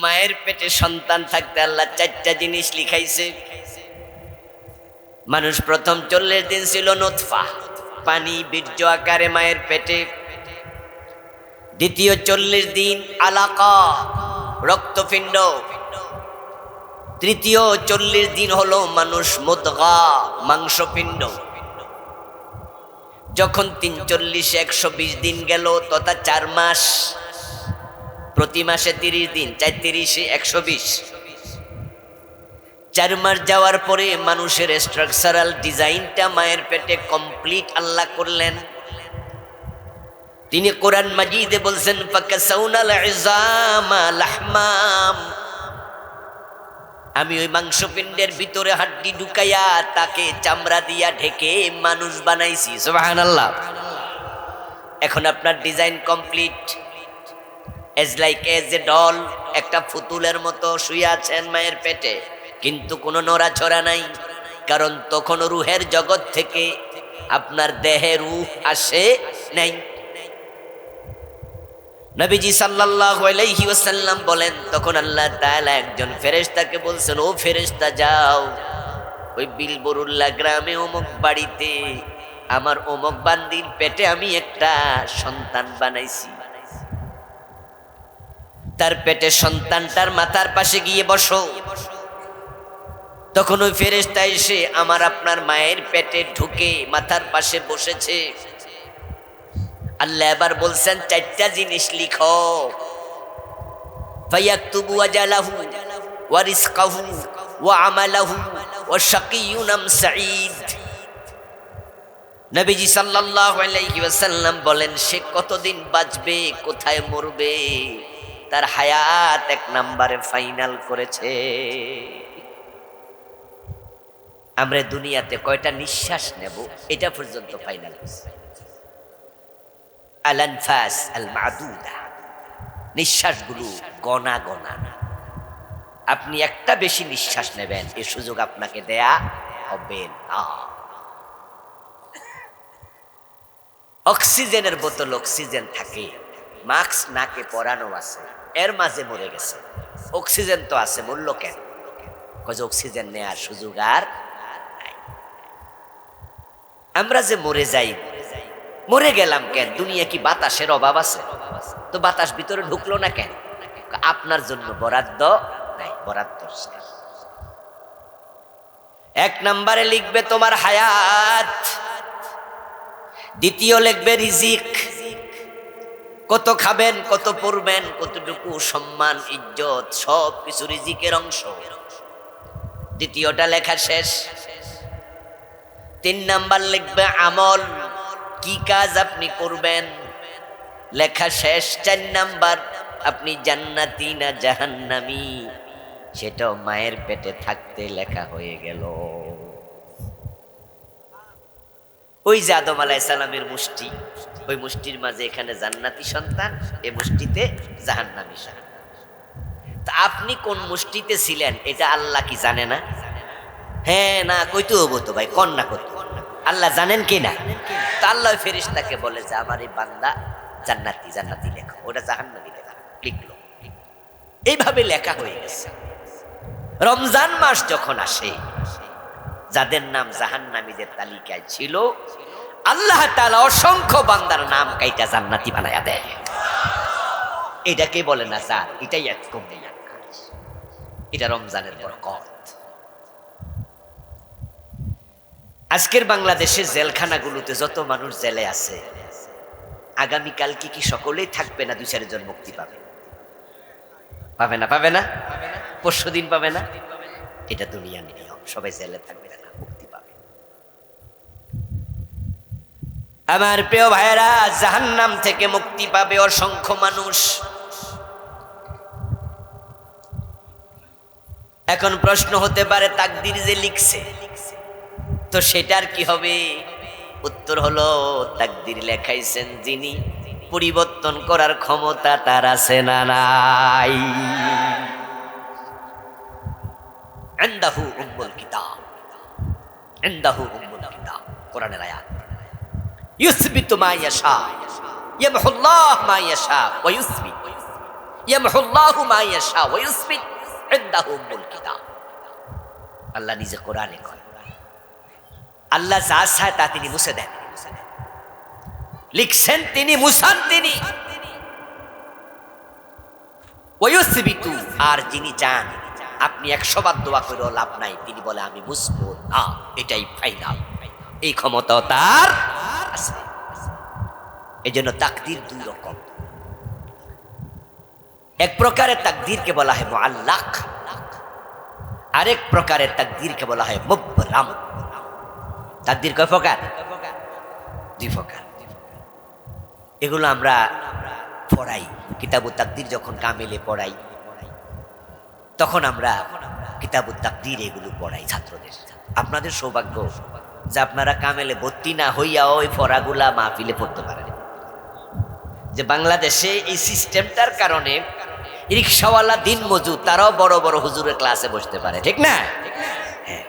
মায়ের পেটে সন্তান থাকতে আল্লাহ চারটা জিনিস লিখাইছে। মানুষ প্রথম 40 দিন ছিল নুতফা, পানি বীর্য আকারে মায়ের পেটে। দ্বিতীয় 40 দিন আলাকা, রক্তপিণ্ড। তৃতীয় 40 দিন হলো মানুষ মুদগা, মাংসপিণ্ড। যখন 340 120 দিন গেল তথা 4 মাস, প্রতি মাসে 30 দিন, 4 30 120। 4 মাস যাওয়ার পরে মানুষের স্ট্রাকচারাল ডিজাইনটা মায়ের পেটে কমপ্লিট আল্লাহ করলেন। তিনি কোরআন মাজিদে বলছেন ফাকাসাউনাল ইজামা লাহমাম, আমি ওই মাংসপিণ্ডের ভিতরে হাড্ডি ঢুকাইয়া তাকে চামড়া দিয়া ঢেকে মানুষ বানাইছি। সুবহানাল্লাহ। এখন আপনার design complete. As a doll, একটা ফুতুলের মতো শুয়ে আছেন মায়ের পেটে, কিন্তু কোনো নড়াচড়া নাই, কারণ তখন রুহের জগৎ থেকে আপনার দেহে রূহ আসে নাই। নবীজি সাল্লাল্লাহু আলাইহি ওয়াসাল্লাম বলেন, তখন আল্লাহ তাআলা একজন ফেরেশতাকে বলছেন, ও ফেরেশতা যাও ওই বিলবরুল্লাহ গ্রামে অমুক বাড়িতে আমার অমুক বান্দির পেটে আমি একটা সন্তান বানাইছি, তার পেটে সন্তানটার মাথার পাশে গিয়ে বসো। তখন ওই ফেরেশতা এসে আমার আপনার মায়ের পেটে ঢুকে মাথার পাশে বসেছে। আল্লাহ এবার বলছেন, 4টা জিনিস লিখো। ফায়াকতুবু আজালাহু ওয়া রিজকাহু ওয়া আমালাহু ওয়া শাকিয়্যুন আম সাঈদ। নবীজি সাল্লাল্লাহু আলাইহি ওয়াসাল্লাম বলেন, সে কতদিন বাঁচবে, কোথায় মরবে, তার হায়াত 1 নম্বরে ফাইনাল করেছে। আমরা দুনিয়াতে কয়টা নিঃশ্বাস নেব এটা পর্যন্ত ফাইনাল হয়েছে। আল-আনফাস আল-মাদুদা, নিঃশ্বাসগুলো গনা গনা। আপনি একটা বেশি নিঃশ্বাস নেবেন, এই সুযোগ আপনাকে দেয়া হবে না। অক্সিজেনের বোতল অক্সিজেন থাকে, মাস্ক নাকে পরানো আছে, এর মাঝে মরে গেছে। অক্সিজেন তো আছে, মূল্য কেন? কজ অক্সিজেন নেওয়ার সুযোগ আর নাই। আমরা যে মরে যাই, মরে গেলাম কেন? দুনিয়া কি বাতাসের অভাব আছে? তো বাতাস ভিতরে ঢুকলো না কেন? আপনার জন্য বরাদ্দ নাই, বরাদ্দ শেষ। 1 নম্বরে লিখবে তোমার হায়াত, দ্বিতীয় লিখবে রিজিক, কত খাবেন, কত পড়বেন, কতটুকু সম্মান ইজ্জত, সব কিছু রিজিকের অংশ। দ্বিতীয়টা লেখা শেষ। 3 নাম্বার লিখবে আমল, কি কাজ আপনি করবেন, লেখা শেষ। 4 নাম্বার আপনি জান্নাতি না জাহান্নামী, সেটাও মায়ের পেটে থাকতে লেখা হয়ে গেল। ওই যে আদম আলাইহিস সালামের মুষ্টি, ওই মুষ্টির মাঝে এখানে জান্নাতি সন্তান, এই মুষ্টিতে জাহান্নামী সন্তান। তা আপনি কোন মুষ্টিতে ছিলেন এটা আল্লাহ কি জানে না? হ্যাঁ না কইতে হবো তো ভাই, কন না কত আল্লাহ জানেন কি না? তা আল্লাহ ফেরেশতাকে বলে যে আমার এই বান্দা জান্নাতি, জান্নাতি লেখো, ওটা জাহান্নামী লেখা, লিখলো। এইভাবে লেখা হয়ে গেছে। রমজান মাস যখন আসে, যাদের নাম জাহান্নামীদের তালিকায় ছিল, আল্লাহ তাআলা অসংখ্য বান্দার নাম কাইটা জান্নাতি বানায়া দেয়। এটাকে বলে না স্যার, এটাই এক কমে, এটা রমজানের বরকত। আজকের বাংলাদেশে জেলখানাগুলোতে যত মানুষ জেলে আছে, আগামীকাল কি সকলেই থাকবে না 2-4 জন মুক্তি পাবে? পাবে না? পাবে না? পরশুদিন পাবে না? এটা দুনিয়ার নিয়ম, সবাই জেলে থাকবে না, মুক্তি পাবে। আমার প্রিয় ভাইরা, জাহান্নাম থেকে মুক্তি পাবে অসংখ্য মানুষ। এখন প্রশ্ন হতে পারে, তাকদীর যে লিখছে তো সেটার কি হবে? উত্তর হলো, তাকদীর লেখাইছেন যিনি, পরিবর্তন করার ক্ষমতা তার আছে না নাই? ইনদাহু উম্মুল কিতাব, ইনদাহু উম্মুল কিতাব, কোরআনের আয়াত। ইউসবিতু মা ইয়াশা, ইয়ামহুল্লাহু মা ইয়াশা ওয়া ইউসবিত। ইয়ামহুল্লাহু মা ইয়াশা ওয়া ইউসবিত ইনদাহু উম্মুল কিতাব। আল্লাহ নিজে কোরআনে কয়, আল্লাহ যা চায় তা তিনি মুছে দেন। লিখছেন তিনি, মুছান তিনি। ওয়া ইউসবিতু, আর যিনি চান আপনি 100 বার দোয়া করেও লাভ নাই, তিনি বলে আমি মুছবো না, এটাই ফাইনাল। এই ক্ষমতা তার আছে। এই জন্য তাকদীর দুই রকম। এক প্রকারের তাকদীরকে বলা হয় মুআল্লাক, আরেক প্রকারের তাকদীরকে বলা হয় মুবরাম। তাকদীর কয় প্রকার? দুই প্রকার। এগুলো আমরা পড়াই, কিতাবুত তাকদীর যখন কামিলে পড়াই তখন আমরা কিতাবুত তাকদীর এগুলো পড়াই ছাত্রদের। আপনাদের সৌভাগ্য যে আপনারা কামেলে ভর্তি না হইয়া ওই পড়াগুলা মাহফিলে পড়তে পারেন। যে বাংলাদেশে এই সিস্টেমটার কারণে রিকশাওয়ালা, দিন মজুর, তারাও বড় বড় হুজুরের ক্লাসে বসতে পারে, ঠিক না? হ্যাঁ।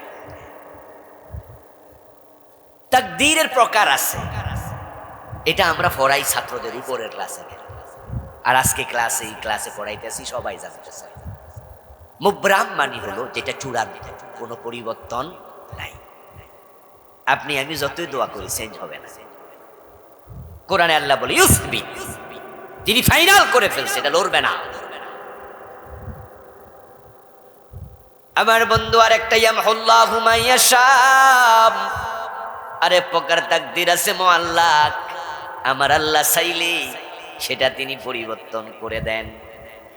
তাকদীরের প্রকার আছে, এটা আমরা পড়াই ছাত্রদের উপরের ক্লাসে। আর আজকে এই ক্লাসে পড়াইতেছি, সবাই জানতে চায়। মুবরাম মানে হলো যেটা চূড়ান্ত, কোনো পরিবর্তন নাই। আপনি আমি যতই দোয়া করি চেঞ্জ হবে না। কোরআনে আল্লাহ বলে ইউসবিত, তিনি ফাইনাল করে ফেলছে, এটা লড়বে না। আমার বন্ধু আর একটা ইয়ামহুল্লাহু মা ইয়াশা, আরে প্রকার তাকদীর আছে মুআল্লাক। আমার আল্লাহ চাইলে সেটা তিনি পরিবর্তন করে দেন।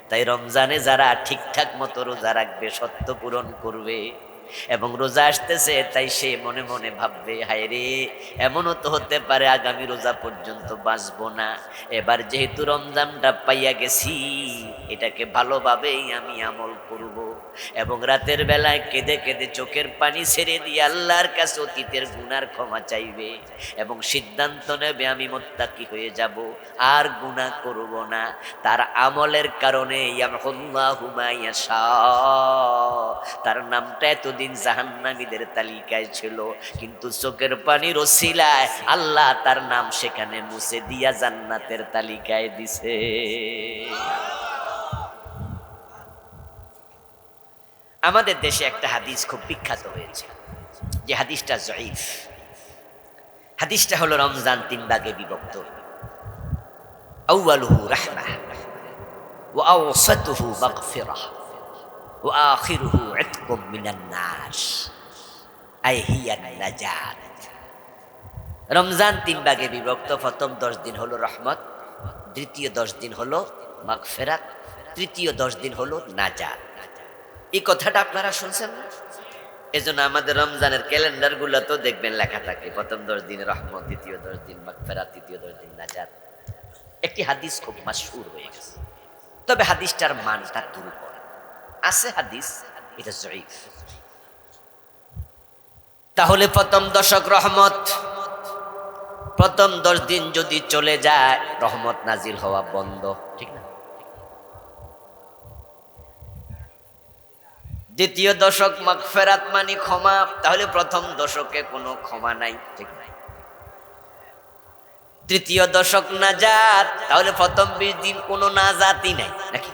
তাই রমজানে যারা ঠিকঠাক মতো রোজা রাখবে, সত্য পূরণ করবে, এবং রোজা আসতেছে তাই সে মনে মনে ভাববে, হায় রে, এমনও তো হতে পারে আগামী রোজা পর্যন্ত বাঁচবো না। এবার যেহেতু রমজানটা পাইয়া গেছি, এটাকে ভালোভাবেই আমি আমল করব, এবং রাতের বেলায় কেঁদে কেঁদে চোখের পানি ছেড়ে দিয়ে আল্লাহর কাছে অতীতের গুনার ক্ষমা চাইবে, এবং সিদ্ধান্ত নেবে আমি মুত্তাকি হয়ে যাব, আর গুনাহ করব না। তার আমলের কারণে ইয়ামহুল্লাহু মা ইয়াশা, তার নামটা এতদিন জাহান্নামীদের তালিকায় ছিল, কিন্তু চোখের পানির ওসিলায় আল্লাহ তার নাম সেখানে মুছে দিয়া জান্নাতের তালিকায় দিছে। আমাদের দেশে একটা হাদিস খুব বিখ্যাত হয়েছে, যে হাদিসটা জয়ীফ। হাদিসটা হলো রমজান 3 ভাগে বিভক্ত। আউয়ালুহু রাহমাহ, ওয়া আওসাতুহু মাগফিরাহ, ওয়া আখিরুহু ইতকুম মিনান নার, আই হিয়ান নাজাত। রমজান 3 ভাগে বিভক্ত। প্রথম 10 দিন হলো রহমত, দ্বিতীয় 10 দিন হলো মাগফিরাত, তৃতীয় 10 দিন হলো নাজাত। এই কথাটা আপনারা শুনছেন না? এজন্য আমাদের রমজানের ক্যালেন্ডার গুলো তো দেখবেন লেখা থাকে, প্রথম 10 দিন রহমত, দ্বিতীয় 10 দিন মাগফিরাত, তৃতীয় 10 দিন নাজাত। একটি হাদিস খুব মাশহুর হয়ে গেছে, তবে হাদিসটার মানটা দুর্বল আছে। হাদিস এটা জয়ীফ। তাহলে প্রথম দশক রহমত, প্রথম 10 দিন যদি চলে যায় রহমত নাজিল হওয়া বন্ধ, ঠিক না? দ্বিতীয় দশক মাগফিরাত মানে ক্ষমা, তাহলে প্রথম দশকে কোনো ক্ষমা নাই, ঠিক না? তৃতীয় দশক নাজাত, তাহলে প্রথম 20 দিন কোনো নাজাতই নাই, নাকি?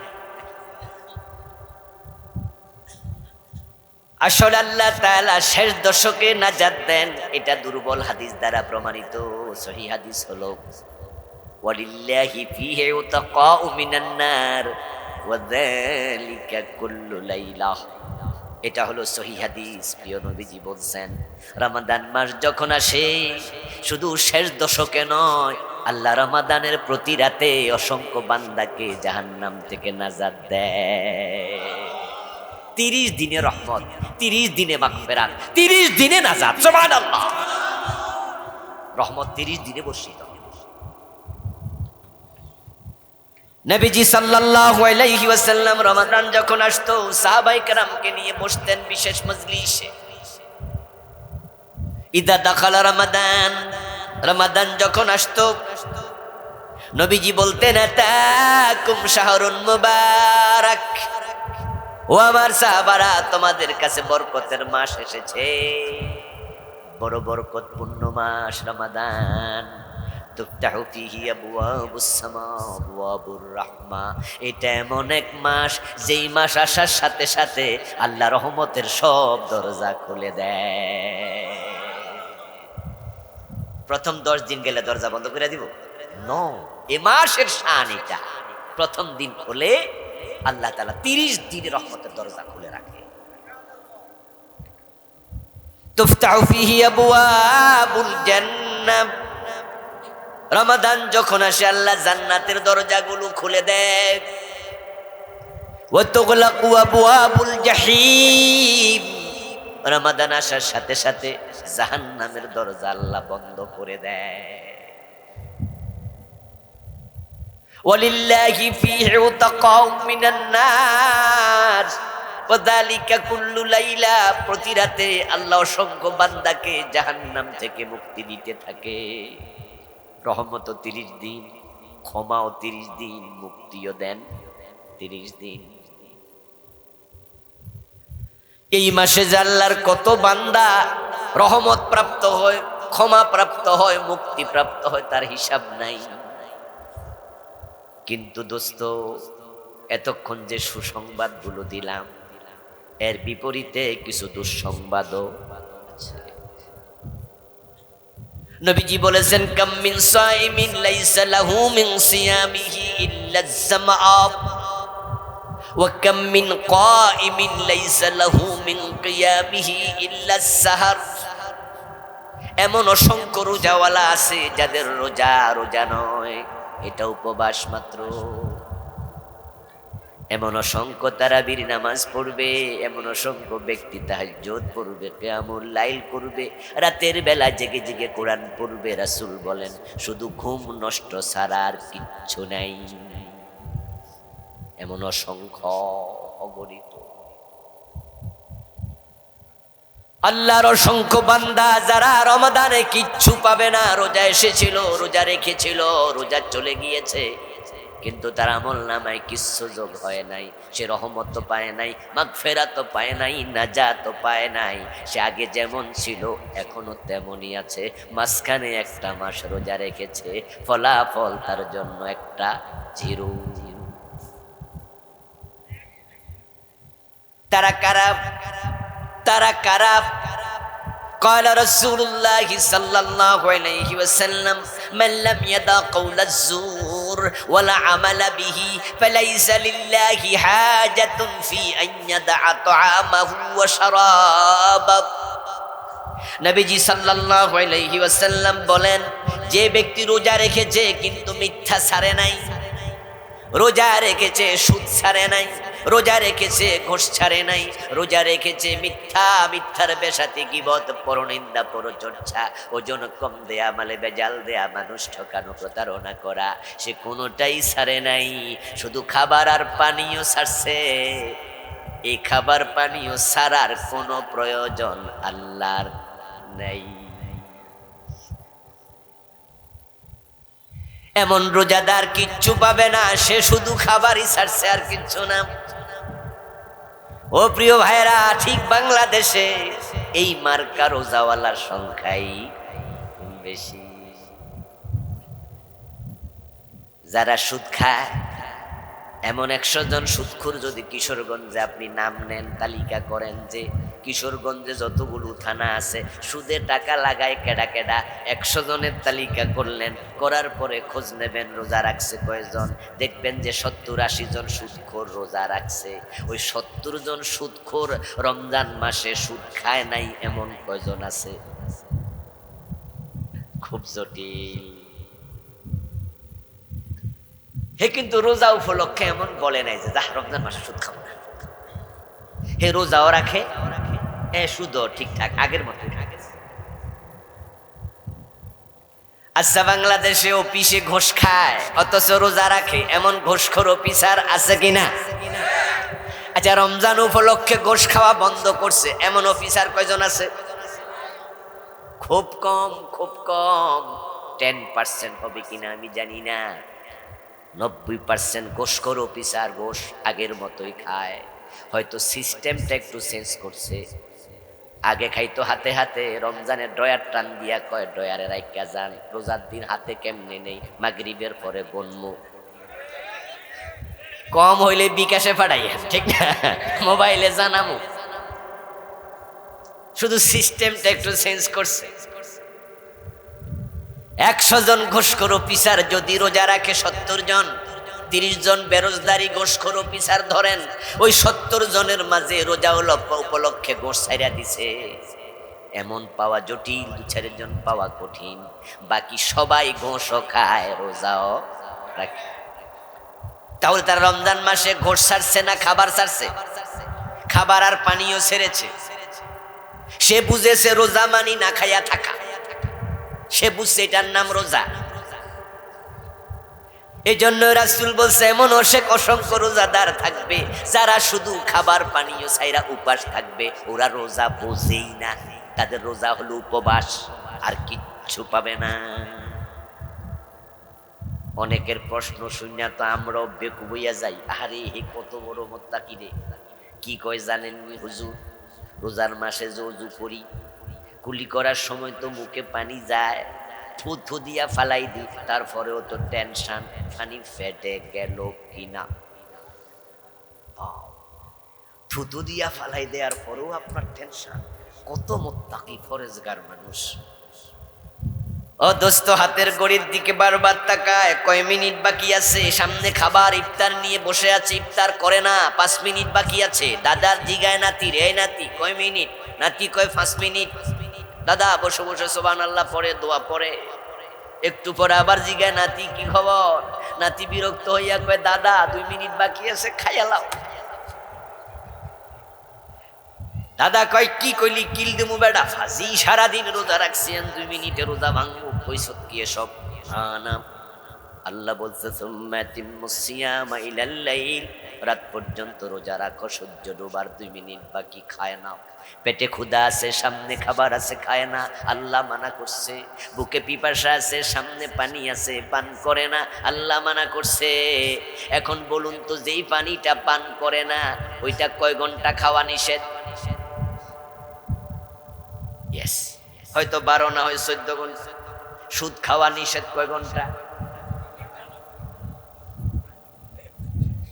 আসলে আল্লাহ তাআলা শেষ দশকে নাজাত দেন, এটা দুর্বল হাদিস দ্বারা প্রমাণিত। সহিহ হাদিস হলো ওয়ালিল্লাহি ফিহি উতাকাউ মিনান নার ওয়া যালিকা কুল্লু লাইলা। এটা হলো সহিহ হাদিস। প্রিয় নবীজি বলছেন, রমাদান মাস যখন আসে শুধু শেষ দশকে নয়, আল্লাহ রমাদানের প্রতি রাতে অসংখ্য বান্দাকে জাহান্নাম থেকে নাজাত দেয়। 30 দিনে রহমত, 30 দিনে মাগফিরাত, 30 দিনে নাজাত। সুবহানাল্লাহ। রহমত 30 দিনে বর্ষিত। নবীজি সাল্লাল্লাহু আলাইহি ওয়াসাল্লাম রমাদান যখন আসতো সাহাবায়ে কেরামকে নিয়ে বসতেন বিশেষ মজলিসে। ইদা দাখালা রমাদান, রমাদান যখন আসতো নবীজি বলতেন, আতাকুম শাহরুন মুবারাক, ও আমার সাহাবারা, তোমাদের কাছে বরকতের মাস এসেছে, বড় বরকতপূর্ণ মাস রমাদান। তুফতাহু ফীহি আবওয়াবুস সামা আবওয়াবুর রাহমা। এটা এমন এক মাস যেই মাস আসার সাথে সাথে আল্লাহ রহমতের সব দরজা খুলে দেয়। প্রথম 10 দিন গেলে দরজা বন্ধ করে দিব? নো, এ মাসের শান এটা। প্রথম দিন খুলে আল্লাহ তাআলা 30 দিন রহমতের দরজা খুলে রাখে। তুফতাহু ফীহি আবওয়াবুল জান্নাহ। রমাদান যখন আসে আল্লাহ জান্নাতের দরজাগুলো খুলে দেয়। ওয়া তুগলাকু আবওয়াবুল জাহিম। রমাদান আসার সাথে সাথে জাহান্নামের দরজা আল্লাহ বন্ধ করে দেয়। ওয়ালিল্লাহি ফীহি উতাকাউ মিনান নার ওয়া যালিকা কুল্লু লাইলা। প্রতি রাতে আল্লাহ অসংখ্য বান্দাকে জাহান্নাম থেকে মুক্তি দিতে থাকে। রহমতও 30 দিন, ক্ষমাও 30 দিন, মুক্তিও দেন 30 দিন। এই মাসে যে আল্লাহর কত বান্দা রহমত প্রাপ্ত হয়, ক্ষমা প্রাপ্ত হয়, মুক্তি প্রাপ্ত হয়, তার হিসাব নাই। কিন্তু দোস্ত, এতক্ষণ যে সুসংবাদগুলো দিলাম এর বিপরীতে কিছু দুঃসংবাদও আছে। নবীজি বলেছেন, কাম মিন সাইমিন লাইসা লাহু মিন সিয়ামিহি ইল্লা আয-যামআ ওয়া কাম মিন কাইমিন লাইসা লাহু মিন কিয়ামিহি ইল্লা আস-সাহর। এমন অসংখ্য রোজাওয়ালা আছে যাদের রোজা রোজা নয়, এটা উপবাস মাত্র। এমন অসংখ্য তারাবির নামাজ পড়বে, এমন অসংখ্য ব্যক্তি তাহাজ্জুদ পড়বে, কিয়ামুল লাইল করবে, রাতের বেলা জেগে জেগে কোরআন পড়বে। রাসূল বলেন, শুধু ঘুম নষ্ট ছাড়া আর কিচ্ছু নাই। এমন অসংখ্য, অগণিত আল্লাহর অসংখ্য বান্দা যারা রমাদানে কিচ্ছু পাবে না। রোজা এসেছিল, রোজা রেখেছিল, রোজা চলে গিয়েছে, কিন্তু তার আমলনামায় কিচ্ছু যোগ হয় নাই। সে রহমত তো পায় নাই, মাগফিরাত তো পায় নাই, নাজাত তো পায় নাই। সে আগে যেমন ছিল এখনো তেমনই আছে। মাঝখানে একটা মাস রোজা রেখেছে, ফলাফল তার জন্য একটা জিরো। তারা কারা? তারা কারা? قال رسول الله صلى الله عليه وسلم من لم يدع قول الزور ولا عمل به فليس لله حاجة في أن يدع طعامه وشرابه। নবীজি সাল্লাল্লাহু আলাইহি ওয়াসাল্লাম বলেন, যে ব্যক্তি রোজা রেখেছে কিন্তু মিথ্যা ছাড়ে নাই, রোজা রেখেছে সুদ ছাড়ে নাই, রোজা রেখেছে ঘুষ ছাড়ে নাই, রোজা রেখেছে মিথ্যার বেশাতি, গীবত, পরনিন্দা, পরচর্চা, ওজন কম দেয়া, মালে বেজাল দেয়া, মানুষ ঠকানো, প্রতারণা করা, সে কোনোটাই ছাড়ে নাই। শুধু খাবার আর পানীয় ছাড়ছে। এই খাবার পানীয় ছাড়ার কোনো প্রয়োজন আল্লাহর নেই। এমন রোজাদার কিচ্ছু পাবে না, সে শুধু খাবারই ছাড়ছে আর কিচ্ছু না। ও প্রিয় ভাইরা, ঠিক বাংলাদেশে এই মার্কা রোজাওয়ালার সংখ্যাই বেশি। যারা সুদ খায়, এমন 100 জন সুদখোর যদি কিশোরগঞ্জে আপনি নাম নেন, তালিকা করেন যে কিশোরগঞ্জে যতগুলো থানা আছে সুদে টাকা লাগায় কেডা কেডা, 100 জনের তালিকা করলেন, করার পরে খোঁজ নেবেন রোজা রাখছে কয়জন। দেখবেন যে 70-80 জন সুদখোর রোজা রাখছে। ওই 70 জন সুদখোর রমজান মাসে সুদ খায় নাই এমন কয়জন আছে? খুব জটিল। হে কিন্তু রোজা উপলক্ষে এমন বলে নাই যে রমজান মাসে সুদ খাবো না। হে রোজাও রাখে, সুদও ঠিকঠাক আগের মতো থাকে। আচ্ছা, বাংলাদেশে অফিসে ঘুষ খায় অথচ রোজা রাখে, এমন ঘুষখোর অফিসার আছে কিনা? আচ্ছা, রমজান উপলক্ষে ঘুষ খাওয়া বন্ধ করছে এমন অফিসার কয়জন আছে? খুব কম, খুব কম। 10% হবে কিনা আমি জানি না। 90% ঘুষখোর অফিসার ঘুষ আগের মতোই খায়। হয়তো সিস্টেমটা একটু চেঞ্জ করছে। আগে খাইতো হাতে হাতে, রমজানের ডয়ার টান দিয়া কয় ডয়ারে রাইকা যান, রোজার দিন হাতে কেমনে নেই, মাগরিবের পরে গনমু, কম হইলে বিকাশে পাঠাইয়া, ঠিক না, মোবাইলে জানামু। শুধু সিস্টেমটা একটু চেঞ্জ করছে। 100 জন ঘোষখোর অফিসার যদি রোজা রাখে 70 জন, 30 জন বেরোজদারি ঘোষখোর অফিসার ধরেন, ওই 70 জনের মাঝে রোজা উপলক্ষে গোশ ছাইরা দিছে, এমন পাওয়া জটিল, 2-4 জন পাওয়া কঠিন। বাকি সবাই গোশও খায়, রোজাও রাখে। তাহলে তার রমজান মাসে ঘোষ ছাড়ছে না খাবার ছাড়ছে? খাবার আর পানীয় ছেড়েছে। সে বুঝেছে রোজা মানি না খাইয়া থাকা, সে বুঝছে এটার নাম রোজা। এই জন্য রাসূল বলছে এমন অসংখ্য রোজাদার থাকবে যারা শুধু খাবার পানীয় ছাইরা উপাস থাকবে, ওরা রোজা বোঝেই না, তাদের রোজা হলো উপবাস, আর কিচ্ছু পাবে না। অনেকের প্রশ্ন শুনিয়া তো আমরাও বেকুব হইয়া যাই, আরে হে কত বড় মুত্তাকি রে, কি কয় জানেন হুজুর, রোজার মাসে যে ওযু করি, কুলি করার সময় তো মুখে পানি যায়, থু দিয়া ফালাই দিই, তারপরেও তো টেনশন পানি ফেটে গেল কিনা। থুতু দিয়া ফালাই দেওয়ার পরেও আপনার টেনশন, কত মুত্তাকি ফরেজগার মানুষ। ও দোস্ত, হাতের ঘড়ির দিকে বারবার তাকায়, কয় মিনিট বাকি আছে, সামনে খাবার, ইফতার নিয়ে বসে আছে, ইফতার করে না, 5 মিনিট বাকি আছে। দাদার জিগায় নাতি, রে নাতি কয় মিনিট, নাতি কয় 5 মিনিট। দাদা বসে বসে সুবহানাল্লাহ পড়ে, দোয়া পড়ে। একটু পরে আবার জিগায় নাতি কি খবর, নাতি বিরক্ত হইয়া কয় দাদা 2 মিনিট বাকি আছে, খাইয়া লাও। দাদা কয় কি কইলি, কিল দিমু বেড়া, ফাজি সারাদিন রোজা রাখছেন, 2 মিনিটে রোজা ভাঙবো, কইছত কি এসব? না, আল্লাহ বলছে সুম্মা তিম্মুস সিয়ামা ইলাল লাইল, রাত পর্যন্ত রোজা রাখো, সূর্য ডোবার 2 মিনিট বাকি, খায় না। পেটে ক্ষুধা আছে, সামনে খাবার আছে, খায় না, আল্লাহ মানা করছে। বুকে পিপাসা আছে, সামনে পানি আছে, পান করে না, আল্লাহ মানা করছে। এখন বলুন তো, যেই পানিটা পান করে না, ওইটা কয় ঘন্টা খাওয়া নিষেধ? হয়তো 12 না হয় 14 ঘন্টা। সুদ খাওয়া নিষেধ কয় ঘন্টা?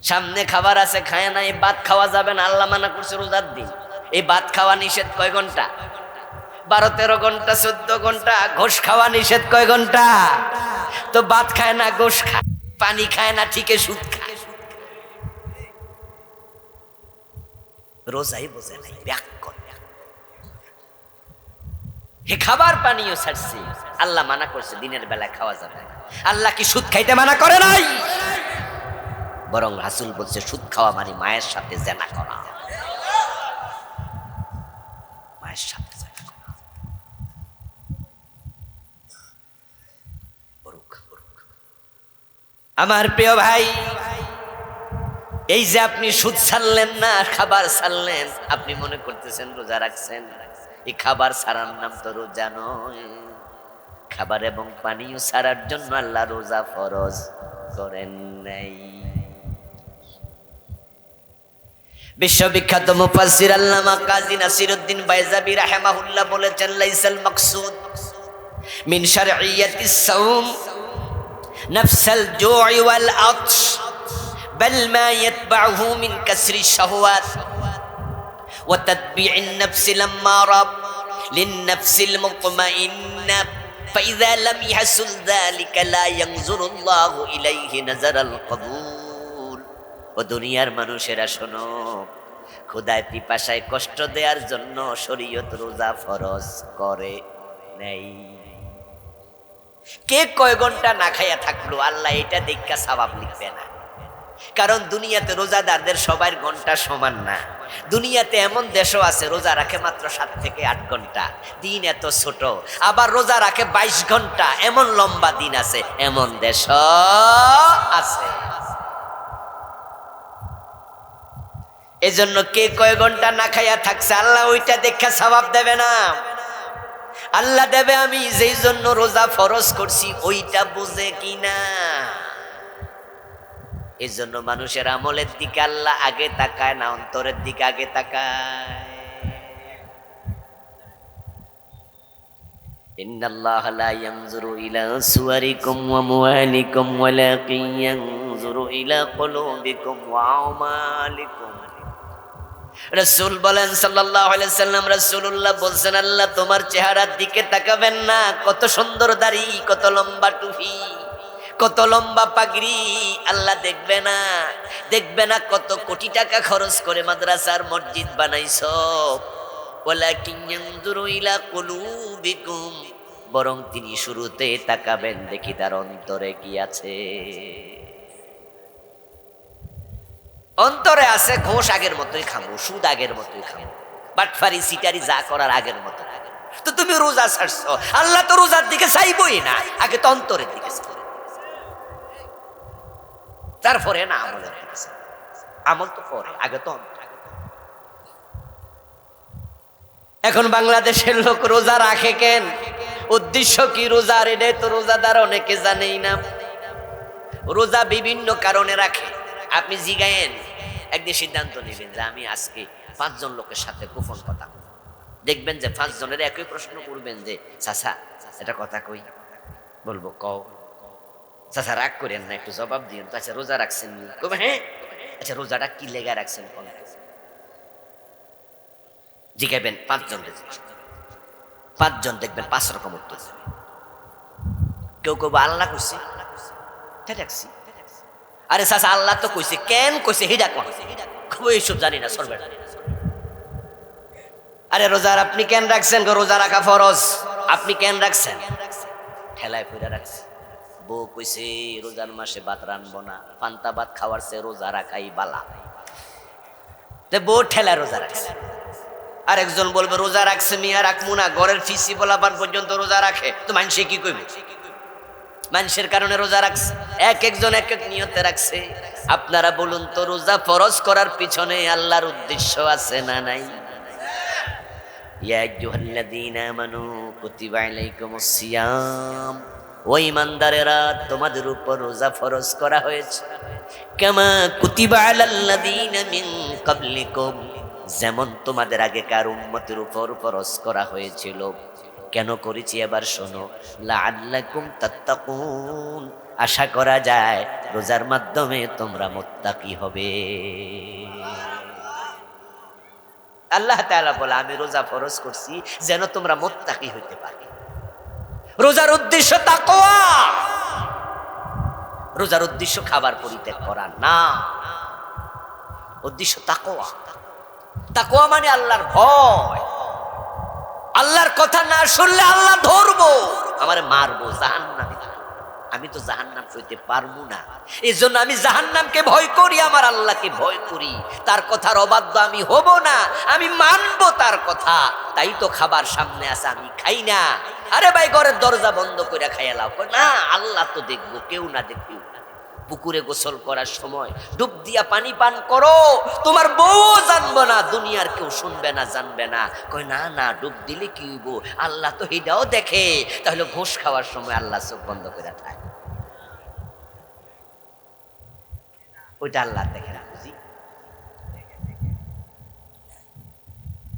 সামনে খাবার আছে, খায় না, এই ভাত খাওয়া যাবে না, আল্লাহ মানা করছে রোজার দিন। এই ভাত খাওয়া নিষেধ কয় ঘন্টা? 12-13 ঘন্টা, 14 ঘন্টা। ঘোষ খাওয়া নিষেধ কয় ঘন্টা? তো ভাত খায় না, ঘোষ খায়, পানি খায় না, ঠিকই সুদ খায়। রোজাই বোঝে নাই, ব্যাককল। হে খাবার পানিও ছাড়ছি, আল্লাহ মানা করছে দিনের বেলা খাওয়া যাবে না। আল্লাহ কি সুদ খাইতে মানা করে নাই? বরং রাসূল বলছে সুদ খাওয়া মানে মায়ের সাথে জেনা করা, মায়ের সাথে জেনা করা। আমার প্রিয় ভাই, এই যে আপনি সুদ ছাড়লেন না, খাবার ছাড়লেন, আপনি মনে করতেছেন রোজা রাখছেন, এই খাবার ছাড়ার নাম তো রোজা নয়। খাবার এবং পানীয় ছাড়ার জন্য আল্লাহ রোজা ফরজ করেন নাই। বিশ্ববিখ্যাত মুফাসসির আল্লামা কাজী নাসিরউদ্দিন বাইজাবি রাহিমাহুল্লাহ বলেছেন, লাইসাল মাকসুদ মিন শারঈয়াতিস সাওম নাফসাল জু'i ওয়াল আতশ বাল মা ইয়াতবাউহু মিন কাসরিশ শাহওয়াত ওয়া তাতবি'in নাফসিল আম্মারা লিন-নাফসিল মুতমাইন্না ফাইযা লাম ইয়াহসুল যালিকা লা ইয়ানজুরুল্লাহু ইলাইহি নাযারাল কবুল। ও দুনিয়ার মানুষেরা শোনো, ক্ষুধায় পিপাসায় কষ্ট দেওয়ার জন্য শরীয়ত রোজা ফরজ করে নাই। কে কয় ঘন্টা না খাইয়া থাকলো, আল্লাহ এটা দেখা সওয়াব লিখবে না। কারণ দুনিয়াতে রোজাদারদের সবার ঘন্টা সমান না। দুনিয়াতে এমন দেশও আছে রোজা রাখে মাত্র 7 থেকে 8 ঘন্টা, দিন এত ছোট। আবার রোজা রাখে 22 ঘন্টা, এমন লম্বা দিন আছে, এমন দেশও আছে। এজন্য কে কয় ঘন্টা না খাইয়া থাকছে, আল্লাহ ওইটা দেখা সওয়াব দেবে না। আল্লাহ দেবে আমি যেই জন্য রোজা ফরজ করছি ওইটা বুঝে কিনা। এজন্য মানুষের আমলের দিকে আল্লাহ আগে তাকায় না, অন্তরের দিকে আগে তাকায়। ইন্নাল্লাহা লা ইয়ানজুরু ইলা সুওয়ারিকুম ওয়া আমওয়ালিকুম ওয়ালাকিন ইয়ানজুরু ইলা কুলুবিকুম ওয়া আমালিকুম। রাসূল বলেন সাল্লাল্লাহু আলাইহি সাল্লাম, রাসূলুল্লাহ বলছেন, আল্লাহ তোমার চেহারার দিকে তাকাবেন না, কত সুন্দর দাড়ি, কত লম্বা টুপি, কত লম্বা পাগড়ি, আল্লাহ দেখবে না। দেখবে না কত কোটি টাকা খরচ করে মাদ্রাসার মসজিদ বানাইছো। ওয়ালাকিন ইয়ানজুরু ইলা কুলুবিকুম, বরং তিনি শুরুতে তাকাবেন দেখি তার অন্তরে কি আছে। অন্তরে আছে ঘোষ আগের মতোই খাবো, সুদ আগের মতোই খাবো, বাটফারি সিটারি যা করার আগের মতো। তো তুমি রোজা ছাড়ছো, আল্লাহ তো রোজার দিকে চাইবই না, আগে তো অন্তরের দিকে চাই, তারপরে না আমলের দিকে চাই। আমল তো পরে, আগে তো অন্তর। এখন বাংলাদেশের লোক রোজা রাখে কেন? উদ্দেশ্য কি রোজার? এটাই তো রোজাদার অনেকে জানেই না। রোজা বিভিন্ন কারণে রাখে। আপনি জিগায়েন, একদিন সিদ্ধান্ত নেবেন যে আমি আজকে 5 জন লোকের সাথে গোপন কথা বলবো। দেখবেন যে 5 জনের একই প্রশ্ন করবেন যে চাচা এটা কথা কই, বলবো কও। চাচা রাগ করেন না, একটু জবাব দিন তো। আচ্ছা রোজা রাখছেন? কবে হ্যাঁ। আচ্ছা রোজাটা কি লেগা রাখছেন? জিগাইবেন 5 জন, 5 জন দেখবেন 5 রকম উত্তর দেবে। কেউ কেউ আল্লাহ কইছে রাখছি। আরে চাচা আল্লাহ তো কইছে, কেন কইছে হিডা কোন? এইসব জানি না, সরবে। আরে রোজার আপনি কেন রাখছেন? রোজা রাখা ফরজ। আপনি কেন রাখছেন? ঠেলায় ফিরে রাখছে। বউ কইছে রোজার মাসে ভাত রানবো না, পান্তা ভাত খাওয়ার চেয়ে রোজা রাখাই বালা। বউ ঠেলায় রোজা রাখছে। আর একজন বলবে রোজা রাখছে মিয়া রাখবো না, ঘরের ফিসি বলাবার পর্যন্ত রোজা রাখে, তো মানুষে কি কইবে? মানুষের কারণে রোজা রাখছে। এক একজন এক এক নিয়তে রাখছে। আপনারা বলুন তো রোজা ফরজ করার পিছনে আল্লাহর উদ্দেশ্য আছে না নাই? ইয়া আইয়ুহাল্লাযীনা আমানু কুতিবা আলাইকুমুস সিয়াম, ও ঈমানদারেরা তোমাদের উপর রোজা ফরজ করা হয়েছে। কামা কুতিবা আলাল্লাযীনা মিন ক্বাবলিকুম, যেমন তোমাদের আগেকার উম্মতের উপর ফরজ করা হয়েছিল। কেন করেছি এবার শোনো, লাআল্লাকুম তাত্তাকুন, আশা করা যায় রোজার মাধ্যমে তোমরা মুত্তাকি হবে। আল্লাহ তাআলা বলে আমি রোজা ফরজ করছি যেন তোমরা মুত্তাকি হইতে পারো। রোজার উদ্দেশ্য তাকওয়া। রোজার উদ্দেশ্য খাবার পরিত্যাগ করা না, উদ্দেশ্য তাকওয়া। তাকওয়া মানে আল্লাহর ভয়। আল্লাহর কথা না শুনলে আল্লাহ ধরবো, আমারে মারবো, জাহান্নামে। আমি তো জাহান্নাম সইতে পারবো না, এই জন্য আমি জাহান্নামকে ভয় করি, আমার আল্লাহকে ভয় করি। তার কথার অবাধ্য আমি হব না, আমি মানবো তার কথা। তাই তো খাবার সামনে আছে, আমি খাই না। আরে ভাই ঘরের দরজা বন্ধ করে খাইয়া লাও না, আল্লাহ তো দেখবো, কেউ না দেখবেও। পুকুরে গোসল করার সময় ডুব দিয়া পানি পান করো, তোমার বউ জানবো না, দুনিয়ার কেউ শুনবে না, জানবে না। কই না না, ডুব দিলে কি হইব, আল্লাহ তো এটাও দেখে। তাহলে ঘুষ খাওয়ার সময় আল্লাহ চোখ বন্ধ করে থাকে, ওইটা আল্লাহ দেখে না বুঝি।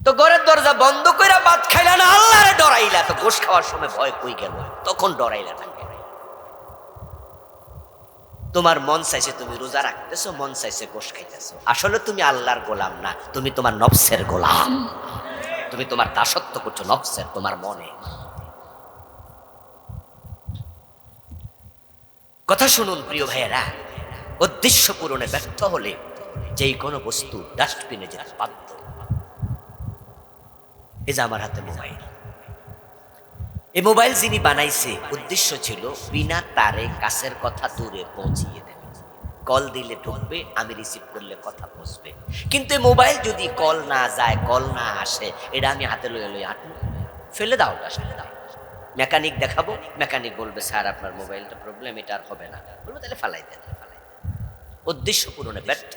তো ঘরের দরজা বন্ধ করে ভাত খাইলা না, আল্লাহরে ডরাইলা, তো ঘুষ খাওয়ার সময় ভয় কই গেল, তখন ডরাইলা না। তোমার মন চাইছে তুমি রোজা রাখতেছো, মন চাইছে গোশ খাইতেছো। আসলে তুমি আল্লাহর গোলাম না, তুমি তোমার নফসের গোলাম। তুমি তোমার দাসত্ব করছো নফসের, তোমার মনে। কথা শুনুন প্রিয় ভাইয়েরা, উদ্দেশ্য পূরণে ব্যর্থ হলে যেই কোনো বস্তু ডাস্টবিনে যেতে বাধ্য। এই যে আমার হাতে মোবাইল, এই মোবাইল যিনি বানাইছে উদ্দেশ্য ছিল বিনা তারে কাছের কথা দূরে পৌঁছিয়ে দেবে। কল দিলে ঢুকবে, আমি রিসিভ করলে কথা পৌঁছবে। কিন্তু এই মোবাইল যদি কল না যায়, কল না আসে, এটা আমি হাতে লয়ে লয়ে হাঁটবো, ফেলে দাও, ফেলে দাও। মেকানিক দেখাবো, মেকানিক বলবে স্যার আপনার মোবাইলটা প্রবলেম, এটা আর হবে না। বলবো তাহলে ফালাই দেন। উদ্দেশ্য পূরণে ব্যর্থ,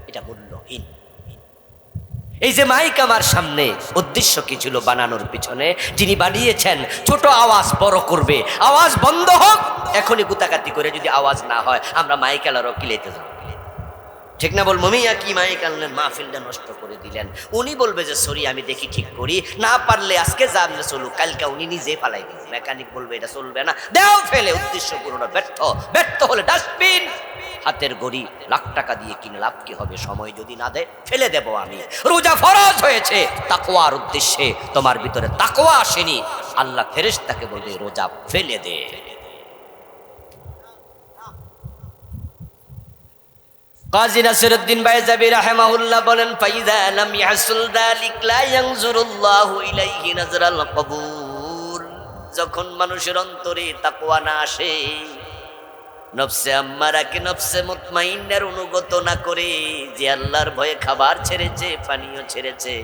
এটা মূল্যহীন। এই যে মাইক আমার সামনে, উদ্দেশ্য কি ছিল বানানোর পিছনে? যিনি বানিয়েছেন ছোট আওয়াজ বড় করবে, আওয়াজ বন্ধ হোক। এখনই গুতাকাতি করে যদি আওয়াজ না হয়, আমরা মাইক আলারও কিলাইতে যাব। ঠিক না বলবো? মিয়া কি মাইক আনলেন, মাহফিলটা নষ্ট করে দিলেন। উনি বলবে যে সরি আমি দেখি ঠিক করি, না পারলে আজকে জানলে চলুক, কালকে উনি নিজে পালাই দিন। মেকানিক বলবে এটা চলবে না, দেও ফেলে, উদ্দেশ্য পূর্ণ ব্যর্থ। ব্যর্থ হলে ডাস্টবিন। হাতের ঘড়ি লাখ টাকা দিয়ে কিনে লাভ কি হবে? সময় যদি না দেয় ফেলে দেব আমি। রোজা ফরজ হয়েছে তাকওয়ার উদ্দেশ্যে, তোমার ভিতরে তাকওয়া আসেনি, আল্লাহ ফেরেশতাকে বলবে রোজা ফেলে দে। কাজী নাসিরউদ্দিন বাইজাবি রাহিমাহুল্লাহ বলেন, ফাইযা লাম ইয়াহসুল যালিক লা ইয়ানজুরুল্লাহু ইলাইহি নাজরাল কবুল। যখন মানুষের অন্তরে তাকওয়া না আসে, নফসে আম্মারাকে নফসে মুতমাইন্নার অনুগত না করে, যে আল্লাহর ভয়ে খাবার ছেড়েছে, পানীয় ছেড়েছে,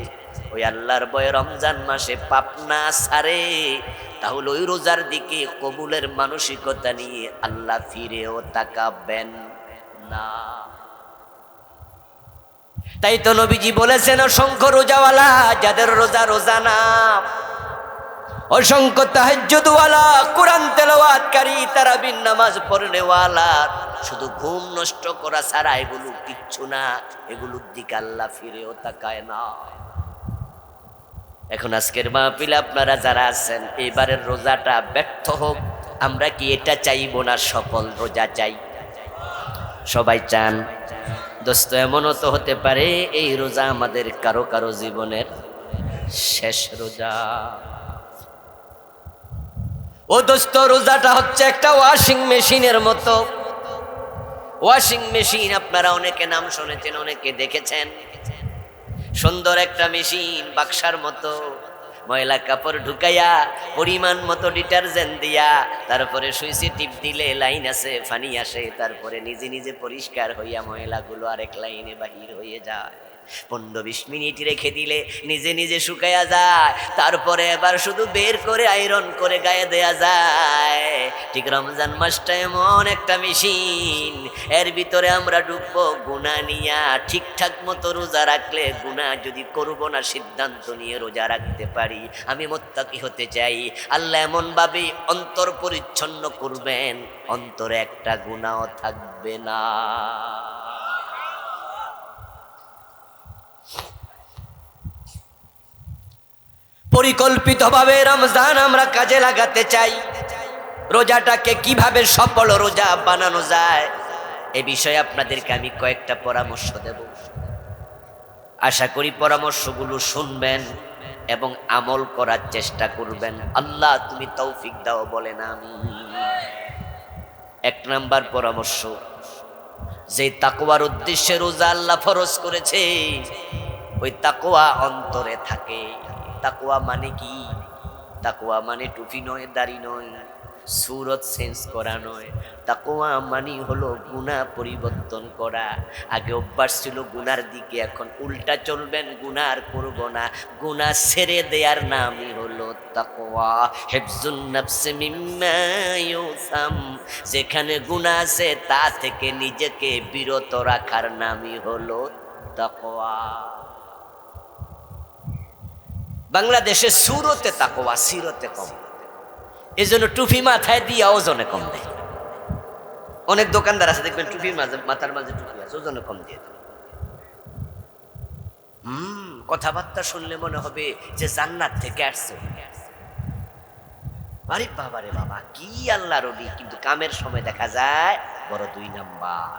ওই আল্লাহর ভয়ে রমজান মাসে পাপ না ছাড়ে, তাহলে ওই রোজার দিকে কবুলের মানসিকতা নিয়ে আল্লাহ ফিরেও তাকাবেন না। তাই তো নবীজি বলেছেন, অসংখ্য রোজাওয়ালা যাদের রোজা রোজা না, অসংখ্য তাহাজ্জুদওয়ালা, কোরআন তেলাওয়াতকারী, তারাবির নামাজ পড়নেওয়ালা, শুধু ঘুম নষ্ট করা ছাড়া এগুলো কিচ্ছু না, এগুলোর দিকে আল্লাহ ফিরেও তাকায় না। এখন আজকের মাহফিলে আপনারা যারা আছেন, এবারের রোজাটা ব্যর্থ হোক, আমরা কি এটা চাইবো না? সফল রোজা চাই, সবাই চান। দোস্ত, এমনও তো হতে পারে এই রোজা আমাদের কারো কারো জীবনের শেষ রোজা। ও দোস্ত, রোজাটা হচ্ছে একটা ওয়াশিং মেশিনের মতো। ওয়াশিং মেশিন আপনারা অনেকে নাম শুনেছেন, অনেকে দেখেছেন। সুন্দর একটা মেশিন, বাক্সার মতো, ময়লা কাপড় ঢুকাইয়া পরিমাণ মতো ডিটারজেন্ট দিয়া, তারপরে সুইচে টিপ দিলে লাইন আছে, পানি আসে, তারপরে নিজে নিজে পরিষ্কার হইয়া ময়লাগুলো আরেক লাইনে বাহির হয়ে যায়। 15-20 মিনিট রেখে দিলে নিজে নিজে শুকাইয়া যায়, তারপরে এবার শুধু বের করে আয়রন করে গায়ে দেয়া যায়। ঠিক রমজান মাসটা এমন একটা মেশিন, এর ভিতরে আমরা ঢুকবো গুনাহ নিয়া। ঠিকঠাক মতো রোজা রাখলে গুনাহ যদি করব না সিদ্ধান্ত নিয়ে রোজা রাখতে পারি, আমি মুত্তাকি হতে চাই, আল্লাহ এমন ভাবে অন্তর পরিচ্ছন্ন করবেন, অন্তরে একটা গুনাহও থাকবে না। পরিকল্পিতভাবে রমজান আমরা কাজে লাগাতে চাই। রোজাটাকে কিভাবে সফল রোজা বানানো যায়, এ বিষয়ে আপনাদেরকে আমি কয়েকটা পরামর্শ দেব। আশা করি পরামর্শগুলো শুনবেন এবং আমল করার চেষ্টা করবেন। আল্লাহ তুমি তৌফিক দাও, বলেন আমিন। 1 নাম্বার পরামর্শ, যে তাকওয়ার উদ্দেশ্যে রোজা আল্লাহ ফরজ করেছে, ওই তাকওয়া অন্তরে থাকে। তাকওয়া মানে কি? তাকওয়া মানে টুপি নয়, দাড়ি নয়, সুরত চেঞ্জ করা নয়। তাকওয়া মানে হলো গুনাহ পরিবর্তন করা। আগে অভ্যাস ছিল গুনার দিকে, এখন উল্টা চলবেন, গুনাহ আর করব না, গুনাহ ছেড়ে দেওয়ার নামই হলো তাকওয়া। হিফজুন নাফস মিম্মা ইউসাম, যেখানে গুনাহ আছে তা থেকে নিজেকে বিরত রাখার নামই হলো তাকওয়া। বাংলাদেশে সুরতে তাকওয়া, সিরতে কম, এজন্য টুপি মাথায় দিয়া ওজনে কম দেয়। অনেক দোকানদার আছে দেখবেন টুপির মাঝে, মাথার মাঝে টুপি আছে, ওজনে কম দিয়ে দেয়। কথাবার্তা শুনলে মনে হবে যে জান্নাত থেকে আসছে। আরে বাবা রে বাবা, কি আল্লাহর ওলি, কিন্তু কামের সময় দেখা যায় বড় 2 নাম্বার।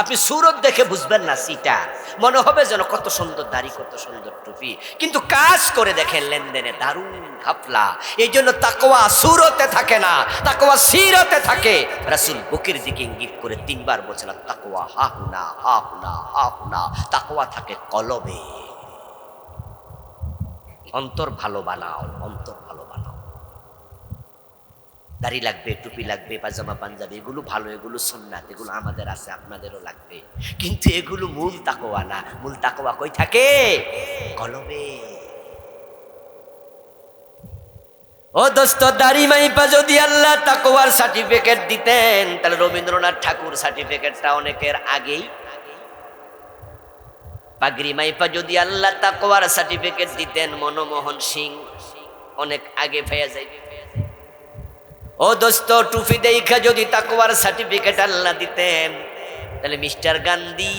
আপনি সুরত দেখে বুঝবেন না, সিটা মনে হবে যেন কত সুন্দর দাড়ি, কত সুন্দর টুপি, কিন্তু কাজ করে দেখেন লেনদেনে দারুণ ঘাপলা। এই জন্য তাকওয়া সুরতে থাকে না, তাকওয়া সিরতে থাকে। রাসূল বুকের দিকে ইঙ্গিত করে 3 বার বলছিলেন, তাকওয়া হাহুনা হাহুনা হাহুনা। তাকওয়া থাকে কলবে। অন্তর ভালো বানাও, অন্তর ভালো বানাও। দাড়ি লাগবে, টুপি লাগবে, পাজামা পাঞ্জাবি, এগুলো ভালো, এগুলো সুন্নাত, এগুলো আমাদের আছে, আপনাদেরও লাগবে, কিন্তু এগুলো মূল তাকওয়া না। মূল তাকওয়া কই থাকে? কলবে। ও দোস্ত, দাড়ি মাইপা যদি আল্লাহ তাকওয়ার সার্টিফিকেট দিতেন, তাহলে রবীন্দ্রনাথ ঠাকুর সার্টিফিকেটটা অনেকের আগেই। পাগড়ি মাইপা যদি আল্লাহ তাকওয়ার সার্টিফিকেট দিতেন, মনমোহন সিং অনেক আগে পেয়ে যাইতেন। ও দোস্ত, টুপি দেখা যদি তাকওয়ার সার্টিফিকেট আল্লাহ দিতেন, তাহলে মিস্টার গান্ধী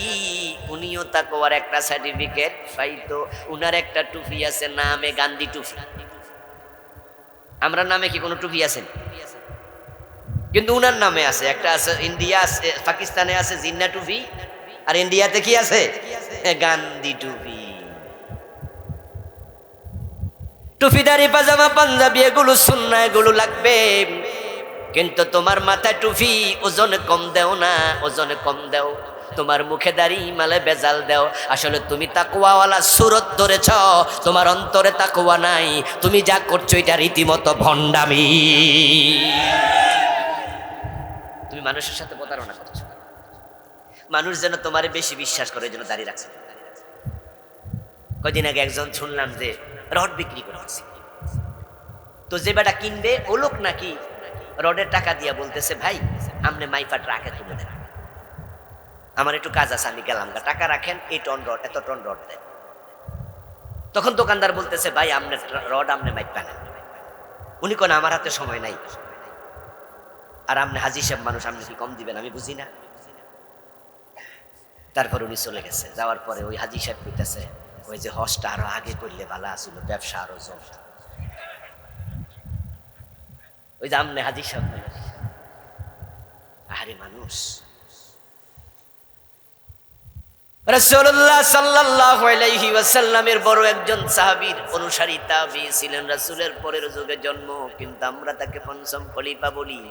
উনিও তাকওয়ার একটা সার্টিফিকেট পাইতো। উনার একটা টুপি আছে, নামে গান্ধী টুপি। আমরা নামে কি কোনো টুপি আছে? কিন্তু উনার নামে আছে একটা, আছে ইন্ডিয়া আছে, পাকিস্তানে আছে জিন্না টুপি, আর ইন্ডিয়াতে কি আছে? গান্ধী টুপি। টুপিদারি পাজামা পাঞ্জাবি এগুলো সুন্নাহ, এগুলো লাগবে, কিন্তু তোমার মাথায় টুপি ওজনে কম দেও না, ওজনে কম দেও। তোমার মুখে দাড়ি মালে বেজাল দেও। আসলে তুমি তাকওয়াওয়ালা সুরত ধরেছ, তোমার অন্তরে তাকওয়া নাই। তুমি যা করছো এটা রীতিমতো ভণ্ডামি। তুমি মানুষের সাথে প্রতারণা করছো। মানুষ যেন তোমারে বেশি বিশ্বাস করে, যেন দাঁড়িয়ে রাখছে। কদিন আগে একজন শুনলাম যে রড বিক্রি করছে, তো যে বেটা কিনবে ও লোক নাকি রডের টাকা দিয়া বলতেছে, ভাই আপনি মাইফা ট্রাকে তুলে দেন, আমার একটু কাজ আছে, আমি গেলাম, টাকা রাখেন, এই টন রড, এত টন রড দেন। তখন দোকানদার বলতেছে, ভাই আপনি রড আপনি মাইপা নেন। উনি কোন আমার হাতে সময় নাই, আর আপনি হাজি সাহেব মানুষ, আপনি কি কম দিবেন? আমি বুঝি না। তারপর উনি চলে গেছে। যাওয়ার পরে ওই হাজি সাহেব কইতেছে, ওই যে হজটা আরো আগে করলে ভালো আসলো, ব্যবসা আরো জমত। ওই যে আমনে হাজি সাহেব, আরে মানুষ। রাসূলুল্লাহ সাল্লাল্লাহু আলাইহি ওয়াসাল্লামের বড় একজন সাহাবীর অনুসারী তাবী ছিলেন, রাসূলের পরের যুগে জন্ম, কিন্তু আমরা তাকে পঞ্চম খলিফা বলি।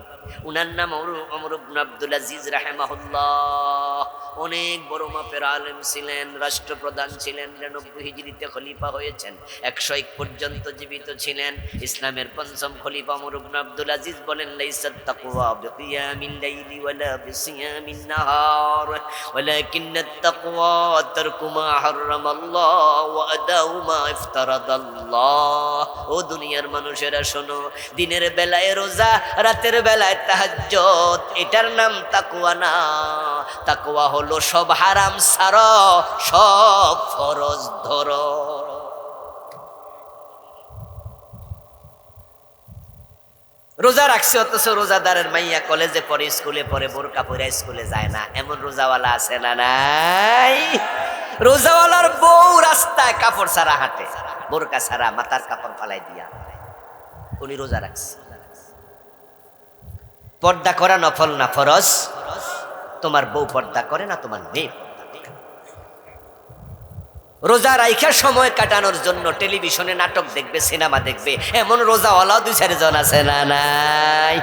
উনার নাম ওমর ইবনে আব্দুল আজিজ রাহিমাহুল্লাহ। অনেক বড় মাপের আলেম ছিলেন, রাষ্ট্রপ্রধান ছিলেন। ৯৯ হিজরিতে খলিফা হয়েছেন, ১০১ পর্যন্ত জীবিত ছিলেন। ইসলামের পঞ্চম খলিফা ওমর ইবনে আব্দুল আজিজ বলেন, লাইসাত তাকওয়া বিকিয়ামিল লাইলি ওয়ালা বিসিয়ামিন নাহার ওয়ালাকিন্নাত তাকওয়া তারকু মা হারামাল্লাহ ওয়া আদাউ মা ইফতারাদাল্লাহ। ও দুনিয়ার মানুষেরা শোনো, দিনের বেলায় রোজা, রাতের বেলায় তাহাজ্জুদ, এটার নাম তাকওয়া না। তাকওয়া হলো সব হারাম ছাড়ো, সব ফরজ ধরো। রোজা রাখছে, অথচ রোজাদারের মাইয়া কলেজে পড়ে, স্কুলে পড়ে, বোরকা পরে স্কুলে যায় না, এমন রোজাওয়ালা আছে না? নাই। রোজাওয়ালার বউ রাস্তায় কাপড় ছাড়া হাঁটে, বোরকা ছাড়া, মাথার কাপড় ফালাই দিয়া, উনি রোজা রাখছে। পর্দা করা নফল না ফরজ? তোমার বউ পর্দা করে না, তোমার মেয়ে। রোজা রাইখা সময় কাটানোর জন্য টেলিভিশনে নাটক দেখবে, সিনেমা দেখবে, এমন রোজাওয়ালাও ২-৪ জন আছে না? নাই।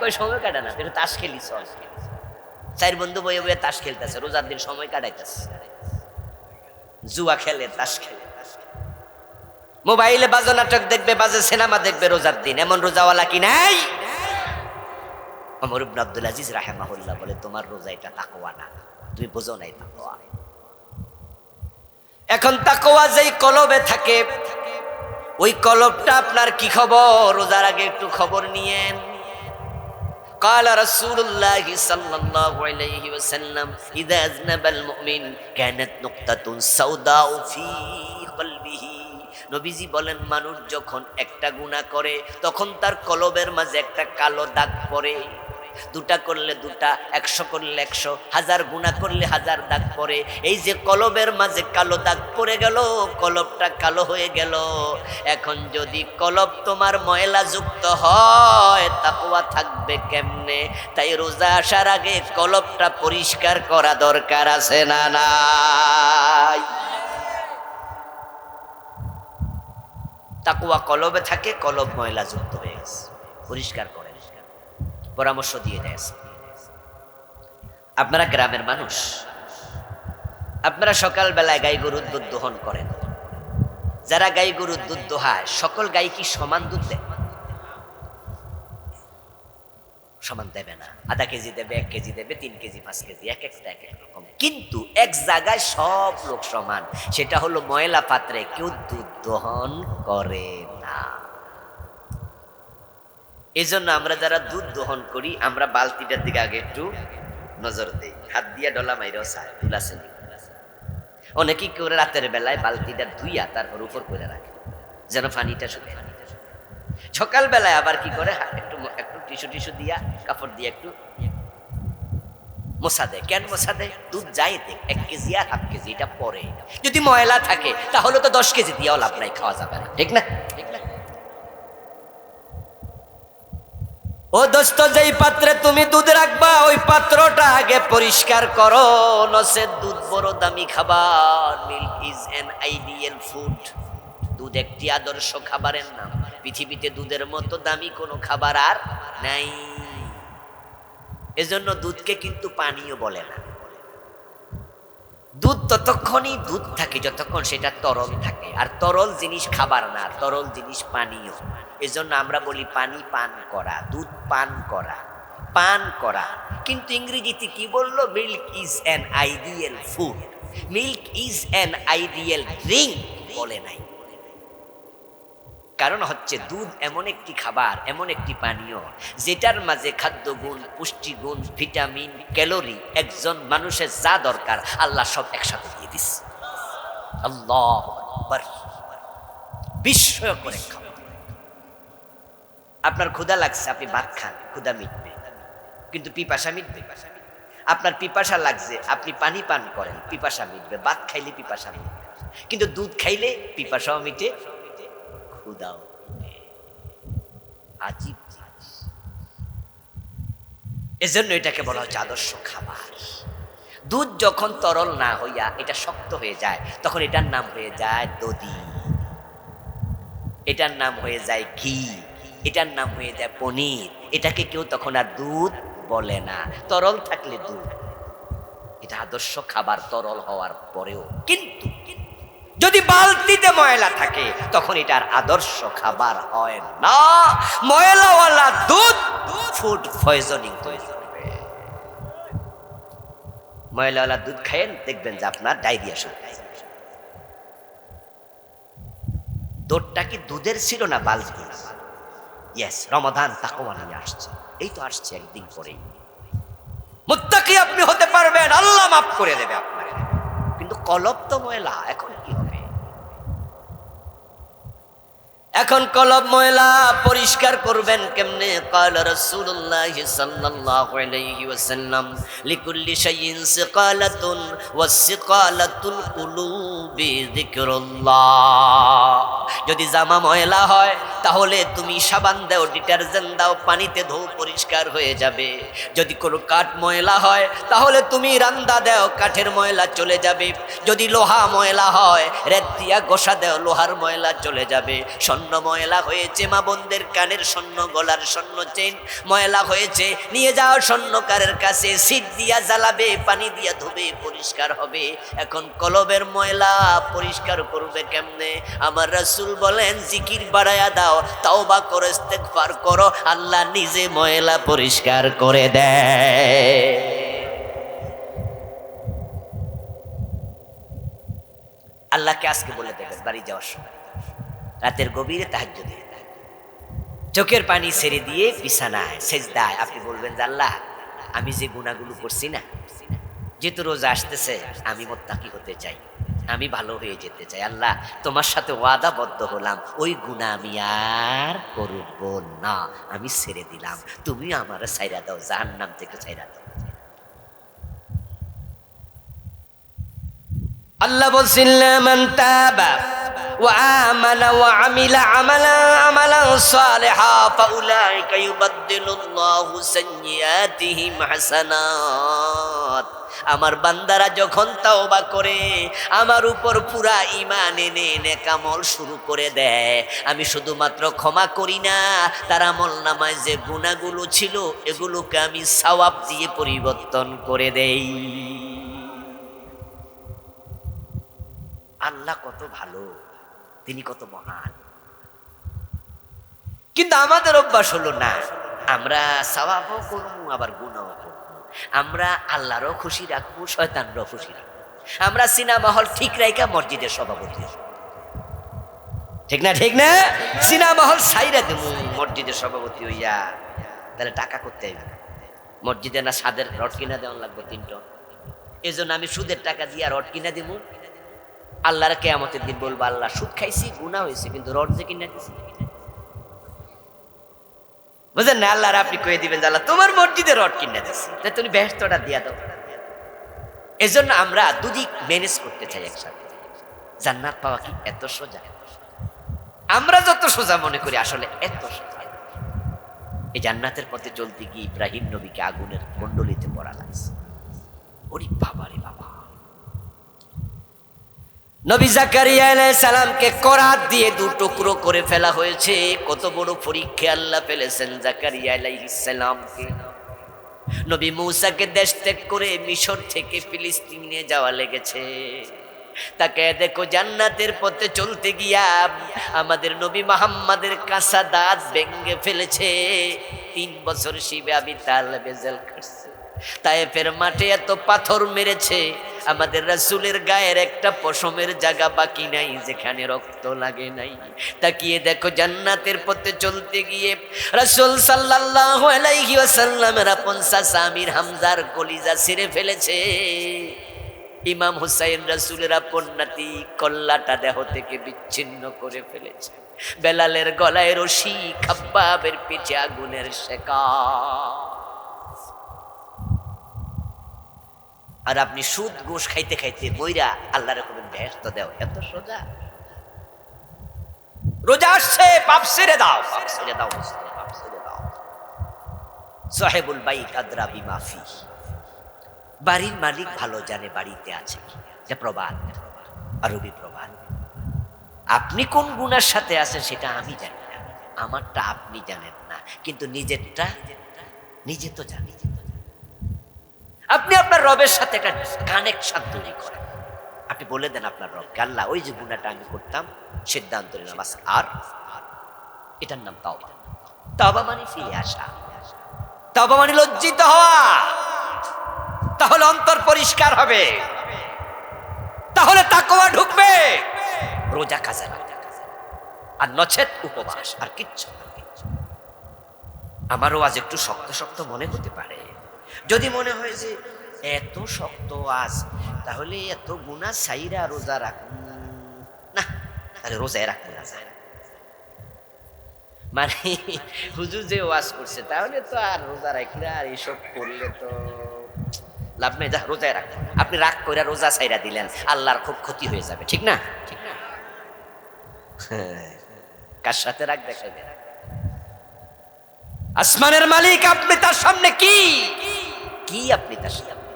কই সময় কাটা না, তাস খেলি, চার বন্ধু বয়ে বয়ে তাস খেলতেছে, রোজার দিন সময় কাটাইতেছে, জুয়া খেলে, তাস খেলে, মোবাইলে বাজে নাটক দেখবে, বাজে সিনেমা দেখবে রোজার দিন, এমন রোজাওয়ালা কি নাই? ওমর ইবনে আব্দুল আজিজ রাহিমাহুল্লাহ বলে, তোমার রোজা এটা তাকওয়া না, তুমি বোঝো নাই তাকওয়া। এখন তাকওয়া যেই কলবে থাকে, ওই কলবটা আপনার কি খবর? রোজার আগে একটু খবর নিয়েন। قال رسول الله صلى الله عليه وسلم إذا أذنب المؤمن كانت نقطة سوداء في قلبه। নবীজি বলেন, মানুষ যখন একটা গুনাহ করে তখন তার কলবের মাঝে একটা কালো দাগ পড়ে। ২টা করলে ২টা, ১০০ করলে ১০০, ১০০০ গুনাহ করলে ১০০০ দাগ পড়ে। এই যে কলবের মাঝে কালো দাগ পড়ে গেল, কলবটা কালো হয়ে গেল। এখন যদি কলব তোমার ময়লা যুক্ত হয়, তাকওয়া থাকবে কেমনে? তাই রোজা আসার আগে কলবটা পরিষ্কার করা দরকার আছে না নাই? তাকওয়া কলবে থাকে, কলব ময়লা যুক্ত হয়ে গেছে, পরিষ্কার করে পরামর্শ দিয়ে দেয়। আপনারা গ্রামের মানুষ, আপনারা সকাল বেলায় গাই গরুর দুধ দোহন করেন। যারা গাই গরুর দুধ দোহায়, সকল গাই কি সমান দুধ দেয়? সমান দেবে না। আধা কেজি দেবে, ১ কেজি দেবে, ৩ কেজি, ৫ কেজি, এক একটা এক এক রকম। কিন্তু এক জায়গায় সব লোক সমান, সেটা হলো ময়লা পাত্রে কেউ দুধ দোহন করে না। এই জন্য আমরা যারা দুধ দোহন করি, আমরা বালতিটার দিকে আগে একটু নজর দেই, হাত দিয়া ডলা মাইরেও চায় তুলাছে। অনেকেই করে রাতের বেলায় বালতিটা ধুইয়া তারপর উপর করে রাখে, যেন পানিটা শুকে। সকাল বেলায় আবার কি করে, একটু টিস্যু দিয়া, কাপড় দিয়ে একটু মোছা দেয়। কেন মোছা দেয়? দুধ যাই দেখ, 1 কেজি আর হাফ কেজি, এটা পরে। যদি ময়লা থাকে তাহলে তো 10 কেজি দিয়েও লাভ নাই, খাওয়া যাবে না, ঠিক না? ও দোস্ত, যেই পাত্রে তুমি দুধ রাখবা ওই পাত্রটা আগে পরিষ্কার করো, নচেত দুধ বড় দামি খাবার। Milk is an ideal food. দুধ একটি আদর্শ খাবারের নাম। পৃথিবীতে দুধের মতো দামি কোনো খাবার আর নাই। এজন্য দুধকে কিন্তু পানীয় বলে না। দুধ ততক্ষণই দুধ থাকে যতক্ষণ সেটা তরল থাকে, আর তরল জিনিস খাবার না, তরল জিনিস পানীয়। এজন্য আমরা বলি পানি পান করা, দুধ পান করা, পান করা। কিন্তু ইংরেজিতে কি বললো? Milk is an ideal food, milk is an ideal drink বলে নাই। কারণ হচ্ছে দুধ এমন একটি খাবার, এমন একটি পানীয় যেটার মাঝে খাদ্যগুণ, পুষ্টিগুণ, ভিটামিন, ক্যালোরি, একজন মানুষের যা দরকার আল্লাহ সব একসাথে দিয়ে দিচ্ছে। আল্লাহু আকবার। বিস্ময়কর এক খাবার। আপনার ক্ষুধা লাগছে, আপনি ভাত খান, ক্ষুধা মিটবে, কিন্তু পিপাসা মিটবে? আপনার পিপাসা লাগছে, আপনি পানি পান করেন, পিপাসা মিটবে। ভাত খাইলে পিপাসা মিটবে, কিন্তু দুধ খাইলে পিপাসাও মিটে, ক্ষুধাও মিটে। আজীব জিনিস। এজন্য এটাকে বলা হচ্ছে আদর্শ খাবার। দুধ যখন তরল না হইয়া এটা শক্ত হয়ে যায়, তখন এটার নাম হয়ে যায় দধি, এটার নাম হয়ে যায় ঘি, এটার নাম হয়ে যায় পনির। এটাকে কেউ তখন আর দুধ বলে না। তরল থাকলে দুধ, এটা আদর্শ খাবার তরল হওয়ার পরেও। কিন্তু যদি বালতিতে ময়লা থাকে তখন এটার আদর্শ খাবার হয় না। ময়লাওয়ালা দুধ ফুড পয়জনিং তৈরি করবে। ময়লাওয়ালা দুধ খায়েন, দেখবেন যে আপনার ডায়রিয়া শুরু হয়। দুধটা কি দুধের ছিল না বালতি? ইয়েস, রমাদান তাকওয়া নিয়ে আসছে। এই তো আসছে একদিন পরেই। মুত্তাকি আপনি হতে পারবেন, আল্লাহ মাফ করে দেবে আপনাকে। কিন্তু কলব তো ময়লা, এখন কি হবে? এখন কলব ময়লা, পরিষ্কার করবেন কেমনে? ক্বালা রাসূলুল্লাহ সাল্লাল্লাহু আলাইহি ওয়াসাল্লাম লিকুল্লি শাইইন সিকালাতুন ওয়াস সিকালাতুল কুলুবি যিকরুল্লাহ। যদি জামা ময়লা হয় তাহলে তুমি সাবান দাও, ডিটারজেন্ট দাও, পানিতে ধোও, পরিষ্কার হয়ে যাবে। যদি কোনো কাঠ ময়লা হয় তাহলে তুমি রান্দা দাও, কাঠের ময়লা চলে যাবে। যদি লোহা ময়লা হয় রেত দিয়া ঘষা দাও, লোহার ময়লা চলে যাবে। স্বর্ণ ময়লা হয়েছে, মা বোনদের কানের স্বর্ণ, গলার স্বর্ণ চেন ময়লা হয়েছে, নিয়ে যাও স্বর্ণকারের কাছে, সিট দিয়া জ্বালাবে, পানি দিয়া ধুবে, পরিষ্কার হবে। এখন কলবের ময়লা পরিষ্কার করবে কেমনে? আমার রাসূল বলেন জিকির বাড়ায়া দাও, তাওবা করো, ইস্তেগফার করো, আল্লাহ নিজে ময়লা পরিষ্কার করে দেয়। আল্লাহকে আজকে বলে দেবেন বাড়ি যাওয়ার সময়, রাতের গভীরে তাহাজ্জুদে চোখের পানি ছেড়ে দিয়ে বিছানায় সেজদায় আপনি বলবেন যে আল্লাহ, আমি যে গুনাহগুলো করছি না, যেহেতু রোজা আসতেছে, আমি মুত্তাকি হতে চাই, আমি ভালো হয়ে যেতে চাই। আল্লাহ, তোমার সাথে ওয়াদাবদ্ধ হলাম, ওই গুনাহ আমি আর করব না, আমি ছেড়ে দিলাম। তুমি আমার ছাইরা দাও, জাহান্নাম থেকে ছাইরা দাও। আল্লাহ বলছেন মান তাবা ওয়া আমানা ওয়া আমিলা আমালান সালিহা ফাউলাইকা ইউবাদদিলুল্লাহু সাইয়্যাতিহিম হাসানাত। আমার বান্দারা যখন তাওবা করে, আমার উপর পুরা ঈমান এনে নেক আমল শুরু করে দেয়, আমি শুধুমাত্র ক্ষমা করি না, তার আমলনামায় যে গুনাহগুলো ছিল এগুলোকে আমি সওয়াব দিয়ে পরিবর্তন করে দেই। আল্লাহ কত ভালো, তিনি কত মহান। কিন্তু আমাদের অভ্যাস হলো না, আমরা সওয়াবও করবো আবার গুনাহও করবো। আমরা আল্লাহরও খুশি রাখবো, শয়তানরও খুশি রাখবো। আমরা সিনেমা হল ঠিক রাইখা মসজিদের সভাপতি, ঠিক না? ঠিক না? সিনেমা হল সাইরা দেব মসজিদের সভাপতি হইয়া, তাহলে টাকা করতে হইবে না। মসজিদে না সাদের রড কিনা দেওয়া লাগবে 3 টন। এই জন্য আমি সুদের টাকা দিয়ে রড কিনা দিব। আল্লাহর কিয়ামতের দিন বলবো, আল্লাহ সুদ খাইছি, গুনাহ হয়েছে, কিন্তু রড যে কিনা দিছি। বুঝলেন না? আল্লাহর আপনি কয়ে দিবেন, আল্লাহ তোমার মসজিদে রড কিনা দিছি, তাই তুমি বেহেশতটা দিয়া দাও। এজন্য আমরা দুদিক ম্যানেজ করতে চাই একসাথে। জান্নাত পাওয়া কি এত সোজা? আমরা যত সোজা মনে করি আসলে এত সোজা। এই জান্নাতের পথে চলতে গিয়ে ইব্রাহিম নবীকে আগুনের মণ্ডলীতে পড়া লাগছে। ওরে বাবা রে বাবা! নবী জাকারিয়া আলাইহিস সালামকে করাত দিয়ে দু টুকরো করে ফেলা হয়েছে। কত বড় পরীক্ষা আল্লাহ ফেলেছেন জাকারিয়া আলাইহিস সালামকে। নবী মূসাকে দেশ ত্যাগ করে মিশর থেকে ফিলিস্তিন নিয়ে যাওয়া লেগেছে। তাকে দেখো জান্নাতের পথে চলতে গিয়া আমাদের নবী মুহাম্মাদের কাঁচা দাঁত ভেঙে ফেলেছে। 3 বছর শিবে আবি তালেবে জেল খাটছে। তায়েফের মাঠে এত পাথর মেরেছে, আমাদের রাসূলের গায়ের একটা পশমের জায়গা বাকি নাই যেখানে রক্ত লাগে নাই। তাকিয়ে দেখো জান্নাতের পথে চলতে গিয়ে রাসূল সাল্লাল্লাহু আলাইহি ওয়াসাল্লামের আপন চাচা আমির হামজার কলিজা ছিঁড়ে ফেলেছে। ইমাম হুসাইন রাসূলের আপন নাতি কল্লাটা দেহ থেকে বিচ্ছিন্ন করে ফেলেছে। বেলালের গলায় রশি, খাব্বাবের পিঠে আগুনের শেকা। আর আপনি সুদ ঘুষ খাইতে খাইতে বইরা আল্লাহর কোন বেহেশত দাও, এত সোজা? রোজা আসছে, পাপ ছেড়ে দাও, পাপ ছেড়ে দাও, পাপ ছেড়ে দাও। সাহেবুল বাইত আদরা বিমা ফি। বাড়ির মালিক ভালো জানে বাড়িতে আছে কি। যে প্রবাদ, আরবি প্রবাদ। আপনি কোন গুনার সাথে আছেন সেটা আমি জানি না, আমারটা আপনি জানেন না, কিন্তু নিজেরটা নিজে তো জানি। আপনি আপনার রবের সাথে একটা কানেকশন তৈরি করেন। আপনি বলে দেন আপনার রবকে, আল্লাহ ওই যে গুনাহটা আমি করতাম সিদ্ধান্ত নিলাম আর এটার নাম তাওবা। তাওবা মানে ফিরে আসা, তাওবা মানে লজ্জিত হওয়া। তাহলে অন্তর পরিষ্কার হবে, তাহলে তাকওয়া ঢুকবে। রোজা কাজে লাগবে, আর নচেত উপবাস, আর কিচ্ছু না। আমারও আজ একটু শক্ত শক্ত মনে হতে পারে। যদি মনে হয় যে এত শক্ত আজ, তাহলে এত গুনাহ ছাইরা রোজা রাখ না, তাহলে রোজায় রাখবো না। মানে হুজুর যে ওয়াজ করছে তাহলে তো আর রোজা রাখলে আর এইসব করলে তো লাভ নেই, যা রোজায় রাখবো। আপনি রাগ করে রোজা ছাইরা দিলেন, আল্লাহর খুব ক্ষতি হয়ে যাবে, ঠিক না? ঠিক না? কার সাথে রাগ দেখাবে? আসমানের মালিক, আপনি তার সামনে কি কি আপনি তার সামনে,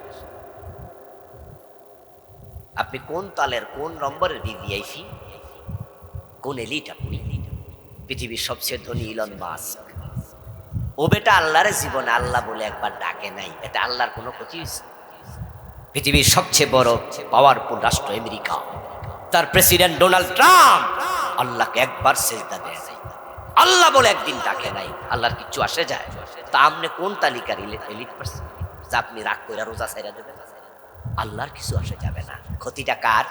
আপনি কোন তালের কোন নম্বরের ভিভিআইপি, কোন এলিট? আপনি পৃথিবীর সবচেয়ে ধনী ইলন মাস্ক, ও বেটা আল্লাহর জীবনে আল্লাহ বলে একবার ডাকে নাই। এটা আল্লাহর কোনো ক্ষতি হয়েছে? পৃথিবীর সবচেয়ে বড় পাওয়ারফুল রাষ্ট্র আমেরিকা, তার প্রেসিডেন্ট ডোনাল্ড ট্রাম্প আল্লাহকে একবার সেজদা দেয় নাই, আল্লাহ বলে একদিন ডাকে নাই। আল্লাহর কিচ্ছু আসে যায়? তা আপনি কোন তালিকার এলিট পারসন যে আপনি রাগ করে রোজা ছাইরা দেবেন? আল্লাহর কিছু আসে যাবে না। ক্ষতিটা কার?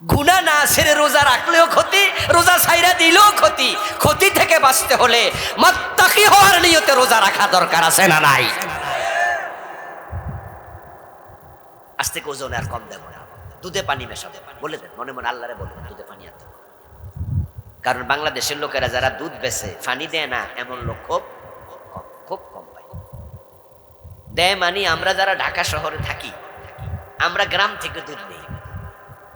গুনাহ না ছেড়ে রোজা রাখলেও ক্ষতি, রোজা ছাইরা দিলেও ক্ষতি। ক্ষতি থেকে বাঁচতে হলে মুত্তাকি হওয়ার নিয়তে রোজা রাখা দরকার আছে না নাই? আজ থেকে ওজনে আর কম দেব না, দুধে পানি মেশাবো বলে দেন, মনে মনে আল্লাহরে বলবেন দুধে পানি আনতে। কারণ বাংলাদেশের লোকেরা যারা দুধ বেচে পানি দেয় না, এমন লোক খুব কম পায়। দেয় মানে আমরা যারা ঢাকা শহরে থাকি, আমরা গ্রাম থেকে দুধ নেই।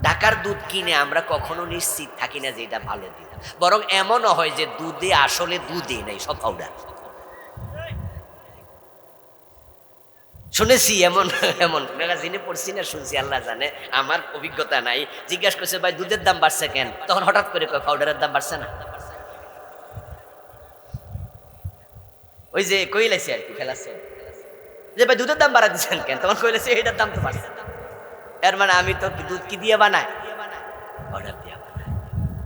ঢাকার দুধ কিনে আমরা কখনো নিশ্চিত থাকি না যে এটা ভালো দুধ, বরং এমনও হয় যে দুধে আসলে দুধই নেই, সব পাউডার। শুনেছি এমন এমন ম্যাগাজিনে পড়ছি না শুনছি, আল্লাহ জানে, আমার অভিজ্ঞতা নাই। জিজ্ঞাসা করছে ভাই দুধের দাম বাড়ছে কেন, তখন হঠাৎ করে কয় পাউডারের দাম বাড়ছে না। ওই যে কইলাইছে আর কি ফেলাচ্ছে যে ভাই দুধের দাম বাড়া দিচ্ছেন কেন, তখন কইলাইছে এটার দাম তো বাড়ছে। এর মানে আমি তো দুধ কি দিয়ে বানাই? পাউডার দিয়ে বানাই।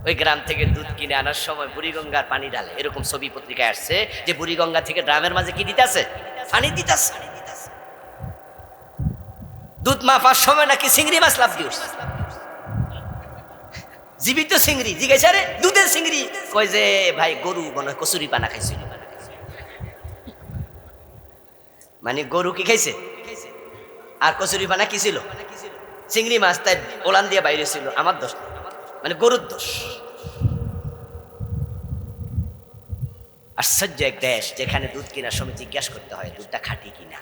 ওই গ্রাম থেকে দুধ কিনে আনার সময় বুড়িগঙ্গার পানি ঢালে, এরকম ছবি পত্রিকায় আসছে যে বুড়িগঙ্গা থেকে ড্রামের মাঝে কি দিতেছে? পানি দিতেছে। দুধ মাপার সময় নাকি চিংড়ি মাছ লাভ দিয়ে উঠছে, জীবিত চিংড়ি। জিজ্ঞাসা রে দুধের চিংড়ি, কয় যে ভাই গরু মনে হয় কচুরি পানা খাইছিল। মানে গরু কি খাইছে আর কচুরি পানা কি ছিল? চিংড়ি মাছ, তাই ওলান দিয়ে বাইরে ছিল। আমার দোষ মানে গরুর দোষ। আশ্চর্য এক দেশ যেখানে দুধ কেনার সময় জিজ্ঞাসা করতে হয় দুধটা খাঁটি কিনা।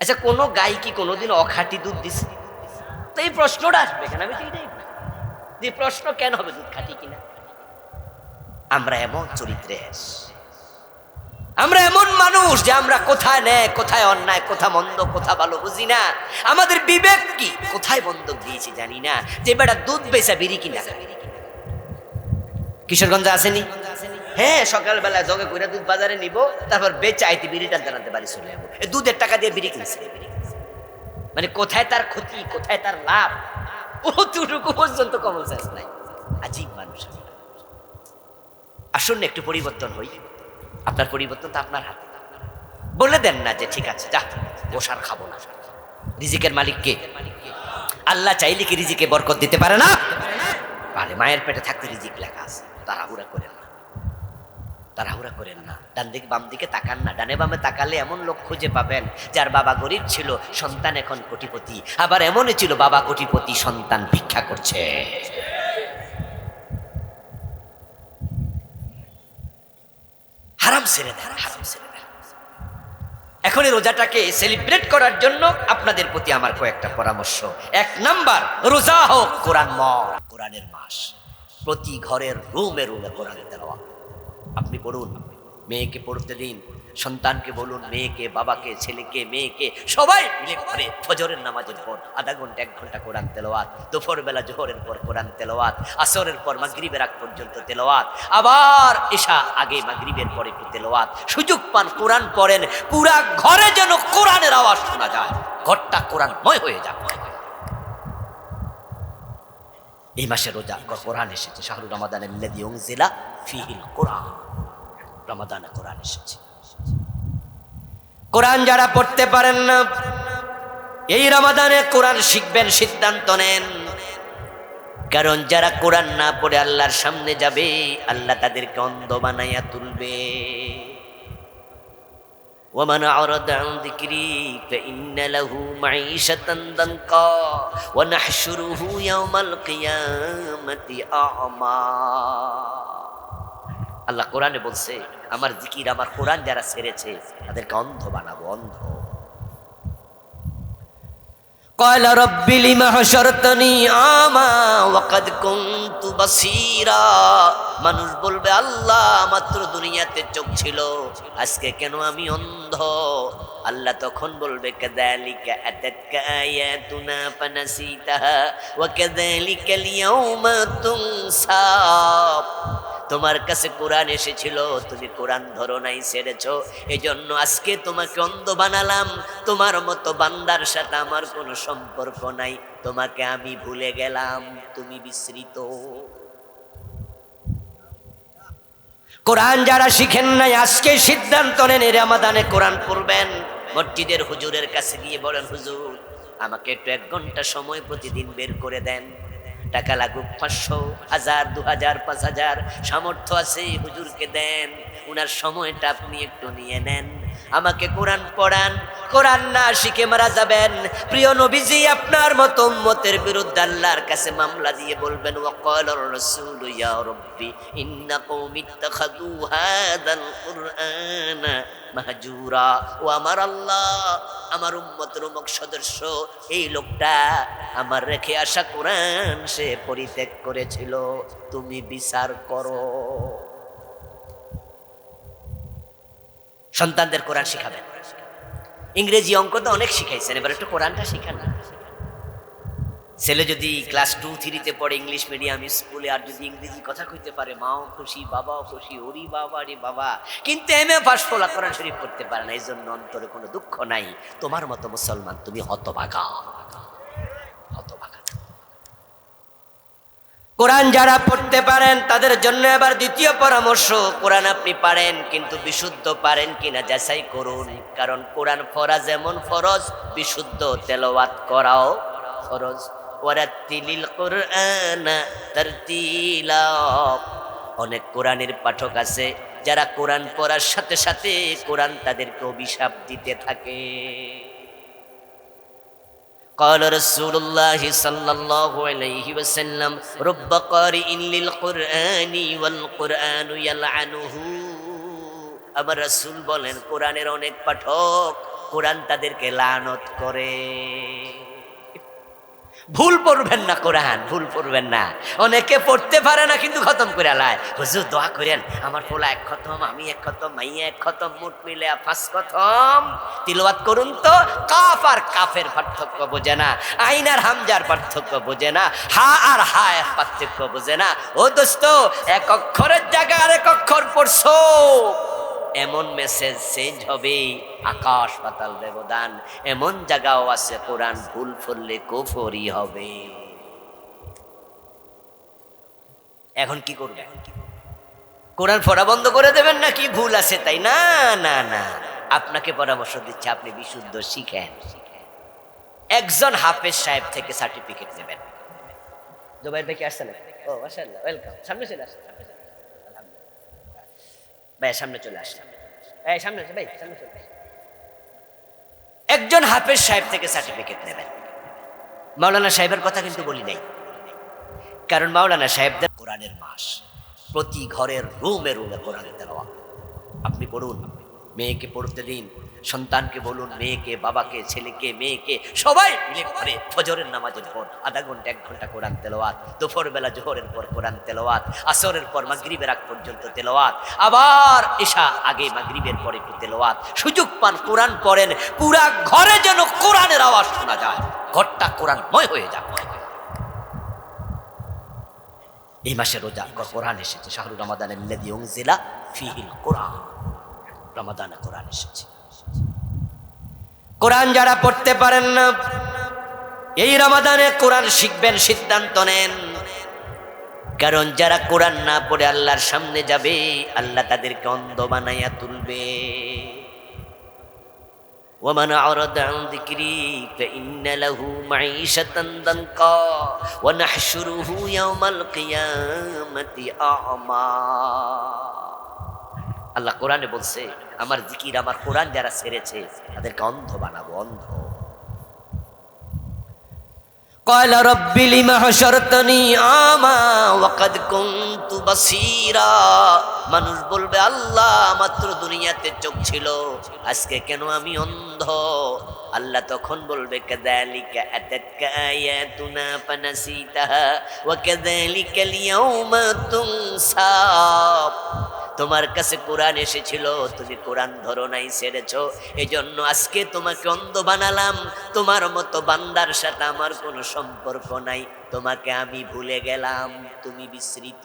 আচ্ছা, কোনো গাই কি কোনোদিন অখাঁটি দুধ দিছে? তো এই প্রশ্নটা আসবে কেন? আমি তো এটাই বুঝি। যে প্রশ্ন কেন হবে দুধ খাঁটি কিনা? আমরা এমন চরিত্রের, আমরা এমন মানুষ যে আমরা কোথায় ন্যায়, কোথায় অন্যায়, কোথা মন্দ, কোথা ভালো বুঝি না। আমাদের বিবেক কি কোথায় বন্ধক দিয়েছি জানি না। যে বেটা দুধ বেচা বিড়ি কিনা খায়। কিশোরগঞ্জে আসেনি? হ্যাঁ, সকালবেলা জগে করে দুধ বাজারে নিব, তারপর বেচে আইতে বিড়িটা জানাতে বাড়ি চলে যাবো। এই দুধের টাকা দিয়ে বিড়ি কিনছে। মানে কোথায় তার ক্ষতি, কোথায় তার লাভ, অতটুকু পর্যন্ত কমন সেন্স নাই। আজীব মানুষ। আসুন একটু পরিবর্তন হই। আপনার পরিবর্তন তো আপনার হাতে। বলে দেন না যে ঠিক আছে, যা বসার খাবো না। রিজিকের মালিক কে? আল্লাহ চাইলে কি রিজিকে বরকত দিতে পারে না? পারে। মায়ের পেটে থাকতে রিজিক লেখা আছে। তাড়াহুড়া করেন না, তাড়াহুড়া করেন না। ডান দিকে বাম দিকে তাকান না। ডানে বামে তাকালে এমন লোক খুঁজে পাবেন যার বাবা গরিব ছিল, সন্তান এখন কোটিপতি। আবার এমনই ছিল বাবা কোটিপতি, সন্তান ভিক্ষা করছে। হারাম ছেড়ে দেন, হারাম ছেড়ে দেন। এখন এই রোজাটাকে সেলিব্রেট করার জন্য আপনাদের প্রতি আমার কয়েকটা পরামর্শ। 1 নাম্বার, রোজা হোক কোরআনের মাস। প্রতি ঘরের রুমে রুমে কোরআন তেলাওয়াত। আপনি পড়ুন, মেয়েকে পড়তে দিন, সন্তানকে বলুন, মেয়েকে, বাবাকে, ছেলেকে, মেয়েকে সবাই মিলে করে ফজরের নামাজের পর আধা ঘন্টা 1 ঘন্টা কোরআন তেলাওয়াত, দুপুর বেলা জোহরের পর কোরআন তেলাওয়াত, আসরের পর মাগরিবের আগ পর্যন্ত তেলাওয়াত, আবার এশা আগে মাগরিবের পর একটু তেলাওয়াত। সুযোগ পান কোরআন পড়েন, পুরা ঘরে যেন কোরআনের আওয়াজ শোনা যায়, ঘরটা কোরআনময় হয়ে যাবে। এই মাসে রোজা কোরআন এসেছে, শাহরুর রমাদানের আল্লাযী উনজিলা ফীহিল কোরআন। রমাদানে কোরআন এসেছে। কোরআন যারা পড়তে পারেন না, এই রমাদানে কোরআন শিখবেন, সিদ্ধান্ত নেন। কারণ যারা কোরআন না পড়ে আল্লাহর সামনে যাবে, আল্লাহ তাদেরকে অন্ধ বানাইয়া তুলবে। ومن أعرض عن ذكري فإن له معيشة ضنكا ونحشره يوم القيامة أعمى। আল্লাহ কোরআনে বলছে, আমার জিকির, আমার কোরআন যারা ছেড়েছে তাদেরকে অন্ধ বানাবো, অন্ধ। قال رب لم حشرتني أعمى وقد كنت بصيرا। মানুষ বলবে, আল্লাহ মাত্র দুনিয়াতে চোখ ছিল, আজকে কেন আমি অন্ধ? আল্লাহ তখন বলবে, কাযালিকা আতাতকা আয়াতুনা ফানাসিতাহা ওয়া কাযালিকাল ইয়াউমা তুনসা। তোমার কাছে কোরআন এসেছিল, তুমি কোরআন ধরো নাই, ছেড়েছো, এজন্য আজকে তোমাকে অন্ধ বানালাম। তোমার মতো বান্দার সাথে আমার কোনো সম্পর্ক নাই, তোমাকে আমি ভুলে গেলাম, তুমি বিস্মৃত। কোরআন যারা শিখেন নাই, আজকে সিদ্ধান্ত নেন রমাদানে কোরআন পড়বেন। মসজিদের হুজুরের কাছে গিয়ে বলেন, হুজুর আমাকে একটু 1 ঘন্টা সময় প্রতিদিন বের করে দেন। টাকা লাগুক 500, 1000, 2000, 5000, সামর্থ্য আছে, হুজুরকে দেন। উনার সময়টা আপনি একটু নিয়ে নেন, আমাকে কোরআন পড়ান। কোরআন না শিখে মারা যাবেন। প্রিয় নবীজি আপনার মতো উম্মতের বিরুদ্ধে আল্লাহর কাছে মামলা দিয়ে বলবেন, ওয়াকালার রাসূল ইয়া রাব্বি ইন্না কওমি ইত্তাখাযু হাযাল কুরআনা মাহজুরা। ও আমার আল্লাহ, আমার উম্মতের অমুক সদস্য, এই লোকটা আমার রেখে আসা কোরআন সে পরিত্যাগ করেছিল, তুমি বিচার করো। সন্তানদের কোরআন শিখাবেন। ইংরেজি অঙ্ক তো অনেক শিখাইছেন, এবার একটু কোরআনটা শিখান না। ছেলে যদি ক্লাস 2-3-তে পড়ে ইংলিশ মিডিয়াম স্কুলে, আর যদি ইংরেজি কথা কইতে পারে, মাও খুশি, বাবাও খুশি, ওরি বাবা রে বাবা। কিন্তু MA পাস ফলা কোরআন শরীফ পড়তে পারে না, এই জন্য অন্তরে কোনো দুঃখ নাই। তোমার মতো মুসলমান তুমি হতভাগা, হতভাগা। কোরআন যারা পড়তে পারেন তাদের জন্য এবার দ্বিতীয় পরামর্শ, কোরআন আপনি পারেন কিন্তু বিশুদ্ধ পারেন কিনা যাচাই করুন। কারণ কোরআন পড়া যেমন ফরজ, বিশুদ্ধ তেলাওয়াত করাও ফরজ। ওয়ারাত্তিলিল কুরআনা তারতিলা। অনেক কোরআনের পাঠক আছে যারা কোরআন পড়ার সাথে সাথে কোরআন তাদেরকে অভিশাপ দিতে থাকে। قال رسول الله صلى الله عليه وسلم رب قارئ للقرآن والقرآن يلعنه। আমার রাসূল বলেন, কোরআনের অনেক পাঠক কোরআন তাদেরকে লানত করে। ভুল পড়বেন না, কোরআন ভুল পড়বেন না। অনেকে পড়তে পারে না কিন্তু খতম করে লায়। হুজুর দোয়া করেন আমার পোলা এক খতম, আমি এক খতম, মাইয়া এক খতম, মোট মিলে 5 খতম। তিলাওয়াত করুন তো। কাফ আর কাফের পার্থক্য বোঝে না, আইন আর হামজার পার্থক্য বোঝে না, হা আর হা এর পার্থক্য বোঝে না। ও দোস্ত, এক অক্ষরের জায়গায় আরেক অক্ষর পড়ছো, এমন মেসেজ চেঞ্জ হবে, আকাশ পাতাল ব্যবধান। এমন জায়গাও আছে কোরআন ভুল পড়লে কুফরি হবে। এখন কি করবে? কোরআন পড়া বন্ধ করে দেবেন নাকি ভুল আছে তাই? না না না, আপনাকে পরামর্শ দিচ্ছে আপনি বিশুদ্ধ শিখেন। একজন হাফেজ সাহেব থেকে সার্টিফিকেট নেবেন। জুবাইর ভাই কি আসছেন? ও মাশাআল্লাহ, ওয়েলকাম। সামনে চলে আসেন, ভাই সামনে চলে আসেন। এই সামনে ভাই, সামনে চলে আসেন। একজন হাফেজ সাহেব থেকে সার্টিফিকেট নেবেন। মাওলানা সাহেবের কথা কিন্তু বলি নাই, কারণ মাওলানা সাহেবদের কোরআনের মাস, প্রতি ঘরের রুমে রুমে কোরআন তেলাওয়াত। আপনি পড়ুন, মেয়েকে পড়তে দিন, সন্তানকে বলুন, মেয়েকে, বাবাকে, ছেলেকে, মেয়েকে সবাই মিলে করে ফজরের নামাজের পর আধা ঘন্টা 1 ঘন্টা কোরআন তেলাওয়াত, দুপুর বেলা জোহরের পর কোরআন তেলাওয়াত, আসরের পর মাগরিবের আগ পর্যন্ত তেলাওয়াত, আবার ঈশা আগে মাগরিবের পর একটু তেলাওয়াত। সুযোগ পান কোরআন পড়েন, পুরা ঘরে যেন কোরআনের আওয়াজ শোনা যায়, ঘরটা কোরআনময় হয়ে যাক। এই মাসে রোজা কোরআন এসেছে, শাহরুর রমাদানের আল্লাযী উনজিলা ফীহিল কোরআন, রমাদানে কোরআন এসেছে। কোরআন যারা পড়তে পারেন না, এই রমাদানে কোরআন শিখবেন, সিদ্ধান্ত নেন। কারণ যারা কোরআন না পড়ে আল্লাহর সামনে যাবে, আল্লাহ তাদেরকে অন্ধ বানাইয়া তুলবে। ومن أعرض عن ذكري فإن له معيشة ضنكا ونحشره يوم القيامة أعمى। আল্লাহ কোরআনে বলছে, আমার জিকির, আমার কোরআন যারা ছেড়েছে তাদেরকে অন্ধ বানাবো, অন্ধ। قال رب لم حشرتني أعمى وقد كنت بصيرا। মানুষ বলবে, আল্লাহ মাত্র দুনিয়াতে চোখ ছিল, আজকে কেন আমি অন্ধ? আল্লাহ তখন বলবে, কাযালিকা আতাতকা আয়াতুনা ফানাসিতাহা ওয়া কাযালিকাল ইয়াউমা তুনসা। তোমার কাছে কোরআন এসেছিল, তুমি কোরআন ধরো নাই, ছেড়েছো, এজন্য আজকে তোমাকে অন্ধ বানালাম। তোমার মতো বান্দার সাথে আমার কোনো সম্পর্ক নাই, তোমাকে আমি ভুলে গেলাম, তুমি বিস্মৃত।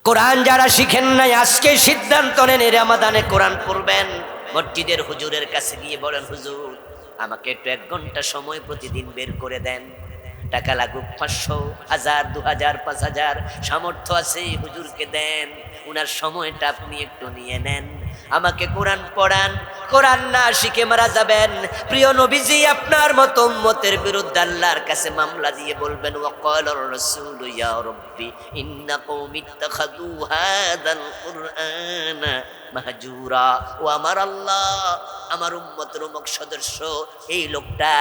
কোরআন যারা শিখেন নাই, আজকে সিদ্ধান্ত নেন রমাদানে কোরআন পড়বেন। মসজিদের হুজুরের কাছে গিয়ে বলেন, হুজুর আমাকে একটু 1 ঘন্টা সময় প্রতিদিন বের করে দেন। টাকা লাগুক 500, 1000, 2000, 5000, সামর্থ্য আছে, হুজুরকে দেন, উনার সময়টা আপনি একটু নিয়ে নেন, আমাকে কোরআন পড়ান। কোরআন না শিখে মারা যাবেন। প্রিয় নবীজি আপনার মতো উম্মতের বিরুদ্ধে আল্লাহর কাছে মামলা দিয়ে বলবেন, ওয়াকালার রাসূলু ইয়া রাব্বি ইন্না কওমি ইত্তাখাযু হাযাল কুরআনা মাহজুরা। ও আমার আল্লাহ, আমার উম্মতের অমুক সদস্য, এই লোকটা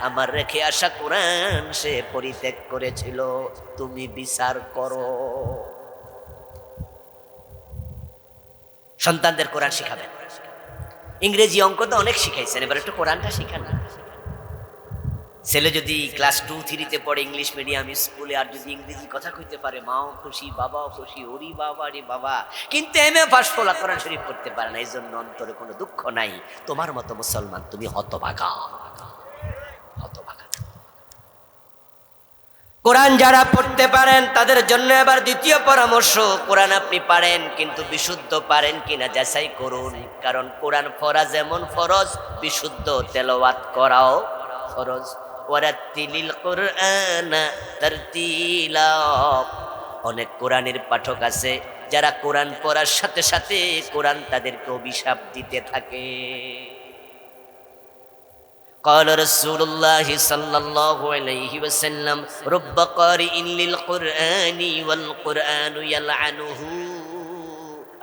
আমার রেখে আসা কোরআন সে পরিত্যাগ করেছিল, তুমি বিচার করো। সন্তানদের কোরআন শিখাবেন। ইংরেজি অঙ্ক তো অনেক শিখাইছেন, এবার একটু কোরআনটা শিখান না। ছেলে যদি ক্লাস 2-3-তে পড়ে ইংলিশ মিডিয়াম স্কুলে, আর যদি ইংরেজি কথা কইতে পারে, মাও খুশি, বাবাও খুশি, ওরি বাবা রে বাবা। কিন্তু MA পাস ফলা কোরআন শরীফ পড়তে পারে না, এই জন্য অন্তরে কোনো দুঃখ নাই। তোমার মতো মুসলমান তুমি হতভাগা, হতভাগা। কোরআন যারা পড়তে পারেন তাদের জন্য এবার দ্বিতীয় পরামর্শ, কোরআন আপনি পারেন কিন্তু বিশুদ্ধ পারেন কিনা যাচাই করুন। কারণ কোরআন পড়া যেমন ফরজ, বিশুদ্ধ তেলাওয়াত করাও ফরজ। ওয়ারাত্তিলিল কুরআনা তারতিলা। অনেক কোরআনের পাঠক আছে যারা কোরআন পড়ার সাথে সাথে কোরআন তাদেরকে অভিশাপ দিতে থাকে। قال رسول الله صلى الله عليه وسلم رب قارئ للقرآن والقرآن يلعنه।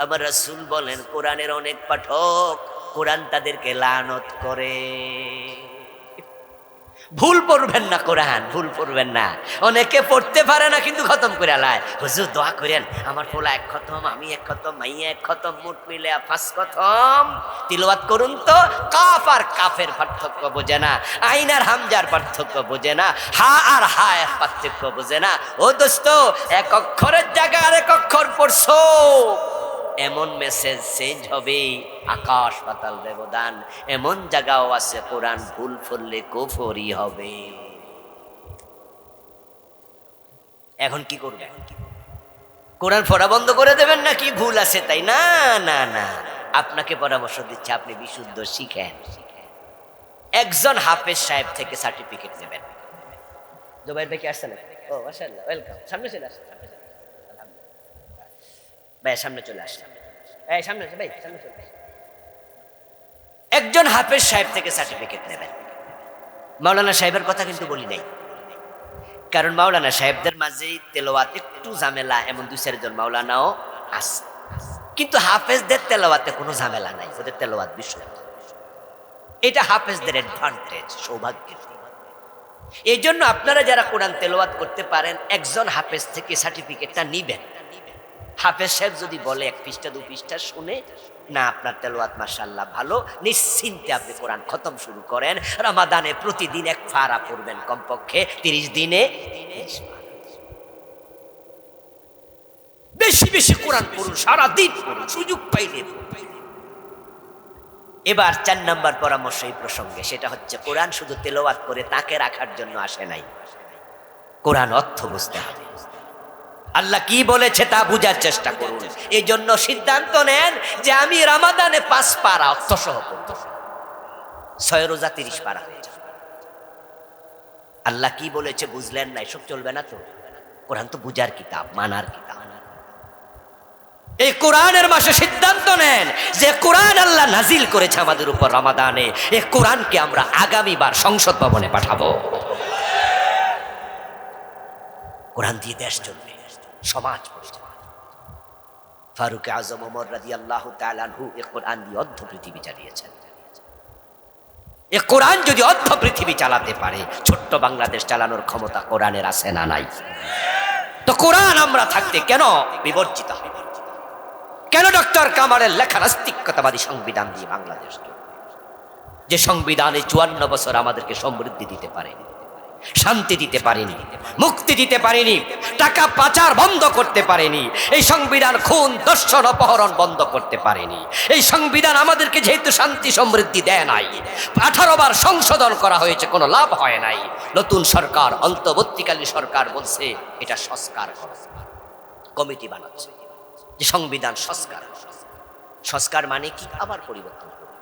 আমার রাসূল বলেন, কোরআনের অনেক পাঠক, কোরআন তাদেরকে লানত করে। ভুল পড়বেন না, কোরআন ভুল পড়বেন না। অনেকে পড়তে পারে না কিন্তু খতম করে লায়। হুজুর দোয়া করেন আমার পোলা এক খতম, আমি এক খতম, মাইয়া এক খতম, মোট মিলে 5 খতম। তিলাওয়াত করুন তো। কাফ আর কাফের পার্থক্য বোঝে না, আইন আর হামজার পার্থক্য বোঝে না, হা আর হায়ের পার্থক্য বোঝে না। ও দোস্ত, এক অক্ষরের জায়গায় আরেক অক্ষর পড়ছো, এমন মেসেজ চেঞ্জ হবে, আকাশ পাতাল ব্যবধান। এমন জায়গাও আছে কোরআন ভুল পড়লে কুফরি হবে। এখন কি করবে? কোরআন পড়া বন্ধ করে দেবেন নাকি ভুল আছে তাই? না না না, আপনাকে পরামর্শ দিচ্ছে আপনি বিশুদ্ধ শিখেন। একজন হাফেজ সাহেব থেকে সার্টিফিকেট নেবেন। জুবাইর ভাই কি আসছেন? ও মাশাআল্লাহ, ওয়েলকাম। সামনে চলে আসেন, ভাই সামনে চলে আসেন, এই সামনে ভাই সামনে চলে আসেন। একজন হাফেজ সাহেব থেকে সার্টিফিকেট নেবেন। মাওলানা সাহেবের কথা কিন্তু বলি নাই, কারণ মাওলানা সাহেবদের মাঝেই তেলাওয়াত একটু ঝামেলা, এমন 2-4 জন মাওলানাও আছে। কিন্তু হাফেজদের তেলাওয়াতে কোনো ঝামেলা নাই, ওদের তেলাওয়াত বিশুদ্ধ। এটা হাফেজদের অ্যাডভান্টেজ, সৌভাগ্যের। এই জন্য আপনারা যারা কোরআন তেলাওয়াত করতে পারেন, একজন হাফেজ থেকে সার্টিফিকেটটা নিবেন। হাফেজ সাহেব যদি বলে 1 পৃষ্ঠা 2 পৃষ্ঠা শুনে না, আপনার তেলাওয়াত মাশাআল্লাহ ভালো, নিশ্চিন্তে আপনি কোরআন খতম শুরু করেন। রমাদানে প্রতিদিন 1 পারা পড়বেন, কমপক্ষে 30 দিনে 30 পারা। বেশি বেশি কোরআন পড়ুন, সারাদিন পড়ুন, সুযোগ পাইলে। এবার 4 নম্বর পরামর্শ এই প্রসঙ্গে, সেটা হচ্ছে কোরআন শুধু তেলাওয়াত করে তাকে রাখার জন্য আসে নাই, কোরআন অর্থ বুঝতে হবে। আল্লাহ কি বলেছে তা বুঝার চেষ্টা করুন। এই জন্য সিদ্ধান্ত নেন যে আমি রমাদানে 5 পারা অর্থসহ পড়ব, 6 রোজা 30 পারা হয়ে যাবে। আল্লাহ কি বলেছে বুঝলেন না, এসব চলবে না তো। কোরআন তো বুঝার কিতাব, মানার কিতাব। এই কোরআনের মাসে সিদ্ধান্ত নেন যে কোরআন আল্লাহ নাজিল করেছে আমাদের উপর রমাদানে, এই কোরআনকে আমরা আগামীবার সংসদ ভবনে পাঠাবো। কোরআন দিয়ে দেশ চলবে, সমাজ পরিচালনা। ফারুক আজম ওমর রাদিয়াল্লাহু তাআলা আনহু এই কোরআন দিয়ে অর্ধ পৃথিবী চালিয়েছেন। এই কোরআন যদি অর্ধ পৃথিবী চালাতে পারে, ছোট্ট বাংলাদেশ চালানোর ক্ষমতা কোরআনের আছে না নাই? তো কোরআন আমরা থাকতে কেন বিবর্জিত হবে? কেন ডক্টর কামারের লেখা নাস্তিকতাবাদী সংবিধান দিয়ে বাংলাদেশ চলবে? যে সংবিধানে 54 বছর আমাদেরকে সমৃদ্ধি দিতে পারেনি, শান্তি দিতে পারেনি, মুক্তি দিতে পারেনি, টাকা পাচার বন্ধ করতে পারেনি। এই সংবিধান খুন, দর্শন, অপহরণ বন্ধ করতে পারেনি। এই সংবিধান আমাদেরকে যেহেতু শান্তি সমৃদ্ধি দেয় নাই, 18 বার সংশোধন করা হয়েছে, কোনো লাভ হয় নাই। নতুন সরকার, অন্তর্বর্তীকালীন সরকার বলছে এটা সংস্কার করো, কমিটি বানাচ্ছে যে সংবিধান সংস্কার। সংস্কার মানে কি? আবার পরিবর্তন করো।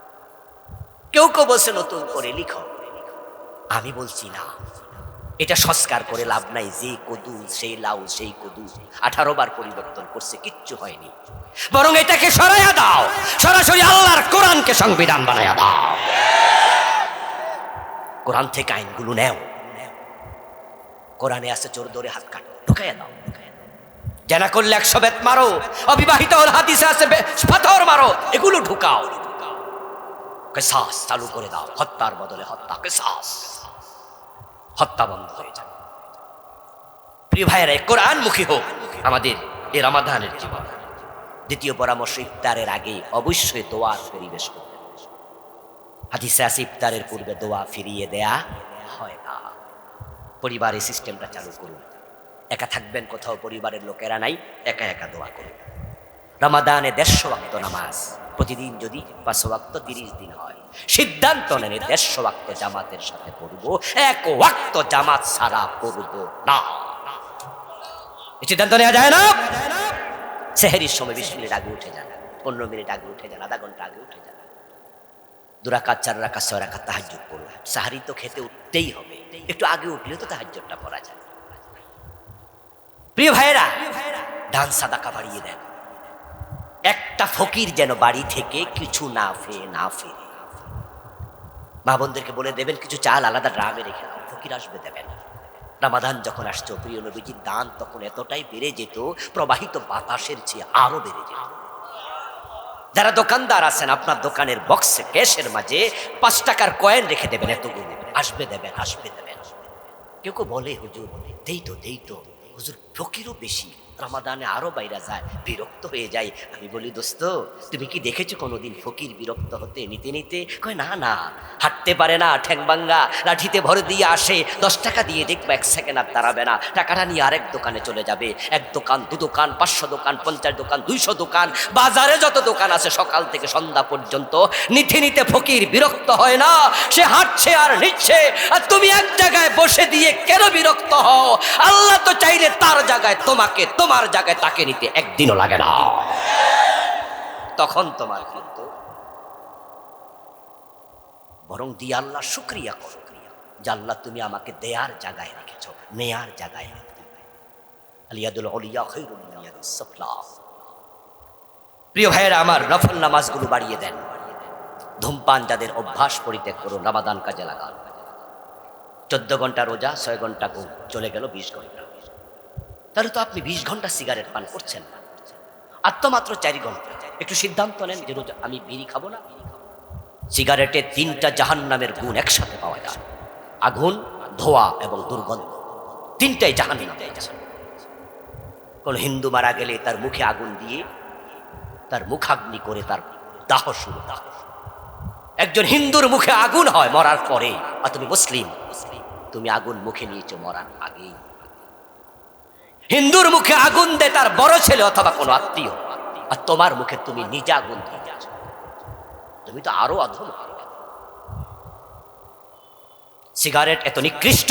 কেউ কেউ বলছে নতুন করে লিখো, আমি বলছি না, এটা সংস্কার করে লাভ নাই। যে কদু সেই লাউ, সেই কদু 18 বার পরিবর্তন করছে, কিচ্ছু হয়নি। বরং এটাকে সরাইয়া দাও, সরাসরি আল্লাহর কোরআনকে সংবিধান বানাইয়া দাও। কোরআন থেকে আইনগুলো নেও। কোরআনে আছে চোর ধরে হাত কাটো, ঢুকাইয়া দাও। জানা করলে 100 বেত মারো, অবিবাহিত হল হাদিসে আছে পাথর মারো, এগুলো ঢুকাও। কিসাস চালু করে দাও, হত্যার বদলে হত্যা, কিসাস, হত্যা বন্ধ হয়ে যাবে। প্রিয় ভাইয়েরা, কোরআনমুখী হোক আমাদের এই রমাদানের জীবন। দ্বিতীয় পরামর্শ, ইফতারের আগে অবশ্যই দোয়ার পরিবেশ করবে। হাদিসে আছে ইফতারের পূর্বে দোয়া ফিরিয়ে দেয়া হয় না। পরিবারের সিস্টেমটা চালু করুন। একা থাকবেন কোথাও, পরিবারের লোকেরা নাই, একা একা দোয়া করুন। রমাদানে 150 ওয়াক্ত নামাজ, প্রতিদিন যদি 5 ওয়াক্ত 30 দিন হয়, সিদ্ধান্ত নেন 150 ওয়াক্ত জামাতের সাথে পড়ব, 1 ওয়াক্ত জামাত ছাড়া পড়ব না। সিদ্ধান্ত নেওয়া যায় না? সেহরির সময় 20 মিনিট আগে উঠে যান, 15 মিনিট আগে উঠে যান, আধা ঘন্টা আগে উঠে যান। 2 রাকাত 4 রাকাত 6 রাকাত তাহাজ্জুদ পড়ুন। সাহারি তো খেতে উঠতেই হবে, একটু আগে উঠলে তো তাহাজ্জুদটা পড়া যায়। প্রিয় ভাইয়েরা, দান সাদাকা বাড়িয়ে দেন। একটা ফকির যেন বাড়ি থেকে কিছু না ফেরে। মা বোনদেরকে বলে দেবেন কিছু চাল আলাদা ড্রামে রেখে দাও, ফকির আসবে দেবেন। রমাদান যখন আসছে, প্রিয় নবীজির দান তখন এতটাই বেড়ে যেত, প্রবাহিত বাতাসের চেয়ে আরো বেড়ে যেত। যারা দোকানদার আছেন, আপনার দোকানের বক্সে ক্যাশের মাঝে 5 টাকার কয়েন রেখে দেবেন, এতগুলো আসবে দেবেন, আসবে দেবেন। কেউ কেউ বলে হুজুর দেই তো হুজুর, ফকিরও বেশি, রমাদানে আরো বাইরা যায়, বিরক্ত হয়ে যায়। আমি বলি দোস্ত, তুমি কি দেখেছো কোনোদিন ফকির বিরক্ত হতে নিতে নিতে? কয় না না, হাঁটতে পারে না, ঠ্যাং ভাঙ্গা, লাঠিতে ভর দিয়ে আসে, 10 টাকা দিয়ে দেখবো 1 সেকেন্ড আর দাঁড়াবে না, টাকাটা নিয়ে আরেক দোকানে চলে যাবে। 1 দোকান, 2 দোকান, 500 দোকান, 50 দোকান, 200 দোকান, বাজারে যত দোকান আছে সকাল থেকে সন্ধ্যা পর্যন্ত নিতে নিতে ফকির বিরক্ত হয় না, সে হাঁটছে আর নিচ্ছে। আর তুমি এক জায়গায় বসে দিয়ে কেন বিরক্ত হও? আল্লাহ তো চাইলে তার জায়গায় তোমাকে, তোমার জায়গায় তাকে নিতে একদিনও লাগে না। তখন তোমার কিন্তু বরং দিয়ে আল্লাহ শুকরিয়া করো যে আল্লাহ তুমি আমাকে দেয়ার জায়গায় রেখেছো, নেয়ার জায়গায় রেখেছো। আলিয়াদুল আউলিয়া খায়রুম মিন ইয়াদিস সাফলা। প্রিয় ভাইয়েরা আমার, নফল নামাজগুলো বাড়িয়ে দেন। ধূমপান যাদের অভ্যাস, পরিত্যাগ করুন, রমাদান কাজে লাগান। 14 ঘন্টা রোজা, 6 ঘন্টা ঘুম, চলে গেল 20 ঘন্টা। তাহলে তো আপনি 20 ঘন্টা সিগারেট পান করছেন না, আর তো মাত্র 4 ঘন্টা। একটু সিদ্ধান্ত নেন যে রোজা আমি বিড়ি খাবো না। সিগারেটে 3টা জাহান্নামের গুণ একসাথে পাওয়া যায়, আগুন, ধোঁয়া এবং দুর্গন্ধ, 3টাই জাহান্নাম। কোন হিন্দু মারা গেলে তার মুখে আগুন দিয়ে তার মুখাগ্নি করে তার দাহ শুরু। একজন হিন্দুর মুখে আগুন হয় মরার পরে, আর তুমি মুসলিম, তুমি আগুন মুখে নিয়েছো মরার আগেই। হিন্দুর মুখে আগুন দেয় তার বড় ছেলে অথবা কোনো আত্মীয়, আর তোমার মুখে তুমি নিজে আগুন দিয়েছ, তুমি তো আরো অধম। সিগারেট এত নিকৃষ্ট,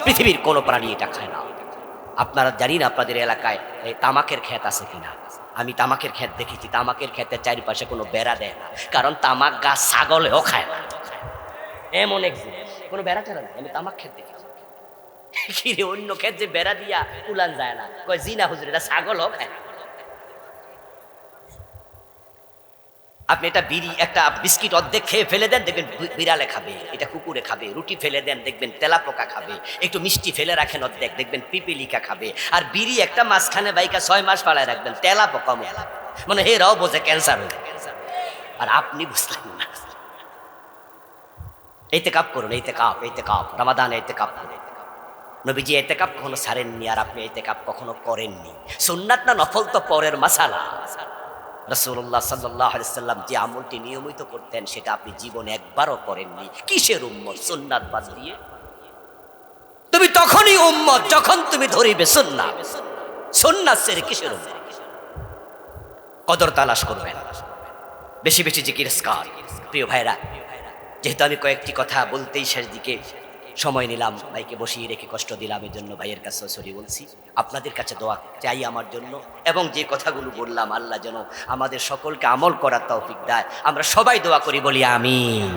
পৃথিবীর কোন প্রাণী এটা খায় না। আপনারা জানি না আপনাদের এলাকায় তামাকের ক্ষেত আছে কিনা? আমি তামাকের ক্ষেত দেখেছি, তামাকের ক্ষেতের চারিপাশে কোনো বেড়া দেয় না, কারণ তামাক গাছ ছাগলেও খায় না। এমন এক কোনো বেড়া টেরা নাই। আমি তামাক ক্ষেত দেখেছি। কিরে, অন্য ক্ষেত যে বেড়া দিয়া উলান যায় না? কয় জি না হুজুর, এটা ছাগলও খায় না। আপনি এটা বিড়ি, একটা বিস্কিট অর্ধেক খেয়ে ফেলে দেন, দেখবেন বিড়ালে খাবে, এটা কুকুরে খাবে। রুটি ফেলে দেন, দেখবেন তেলাপোকা খাবে। একটু মিষ্টি ফেলে রাখেন অর্ধেক, দেখবেন পিপিলিকা খাবে। আর বিড়ি একটা মাঝখানে বাইকা 6 মাস পালায় রাখবেন, তেলাপোকা মেলা, মানে হেরাও বোঝে ক্যান্সার হয়ে। আর আপনি বুঝলেন না। ইতিকাফ করুন, ইতিকাফ, রমাদান ইতিকাফ করুন। নবীজি ইতিকাফ কখনো ছাড়েননি, আর আপনি ইতিকাফ কখনো করেননি। সুন্নাত না নফল তো পরের মাসালা। রাসূলুল্লাহ সাল্লাল্লাহু আলাইহি সাল্লাম যে আমলটি নিয়মিত করতেন, সেটা আপনি জীবনে একবারও করেননি। কিসের উম্মত? সুন্নাত বাদ দিয়ে। তুমি তখনই উম্মত যখন তুমি ধরিবে সুন্নাত। সুন্নাত ছেড়ে কিসের উম্মত? কদর তালাশ করবেন, বেশি বেশি জিকির আজকার। প্রিয় ভাইরা, যেহেতু আমি কয়েকটি কথা বলতেই শেষ দিকে সময় নিলাম, ভাইকে বসিয়ে রেখে কষ্ট দিলাম, এর জন্য ভাইয়ের কাছে সরি বলছি। আপনাদের কাছে দোয়া চাই আমার জন্য, এবং যে কথাগুলো বললাম আল্লাহ যেন আমাদের সকলকে আমল করার তৌফিক দেয়। আমরা সবাই দোয়া করি, বলি আমিন।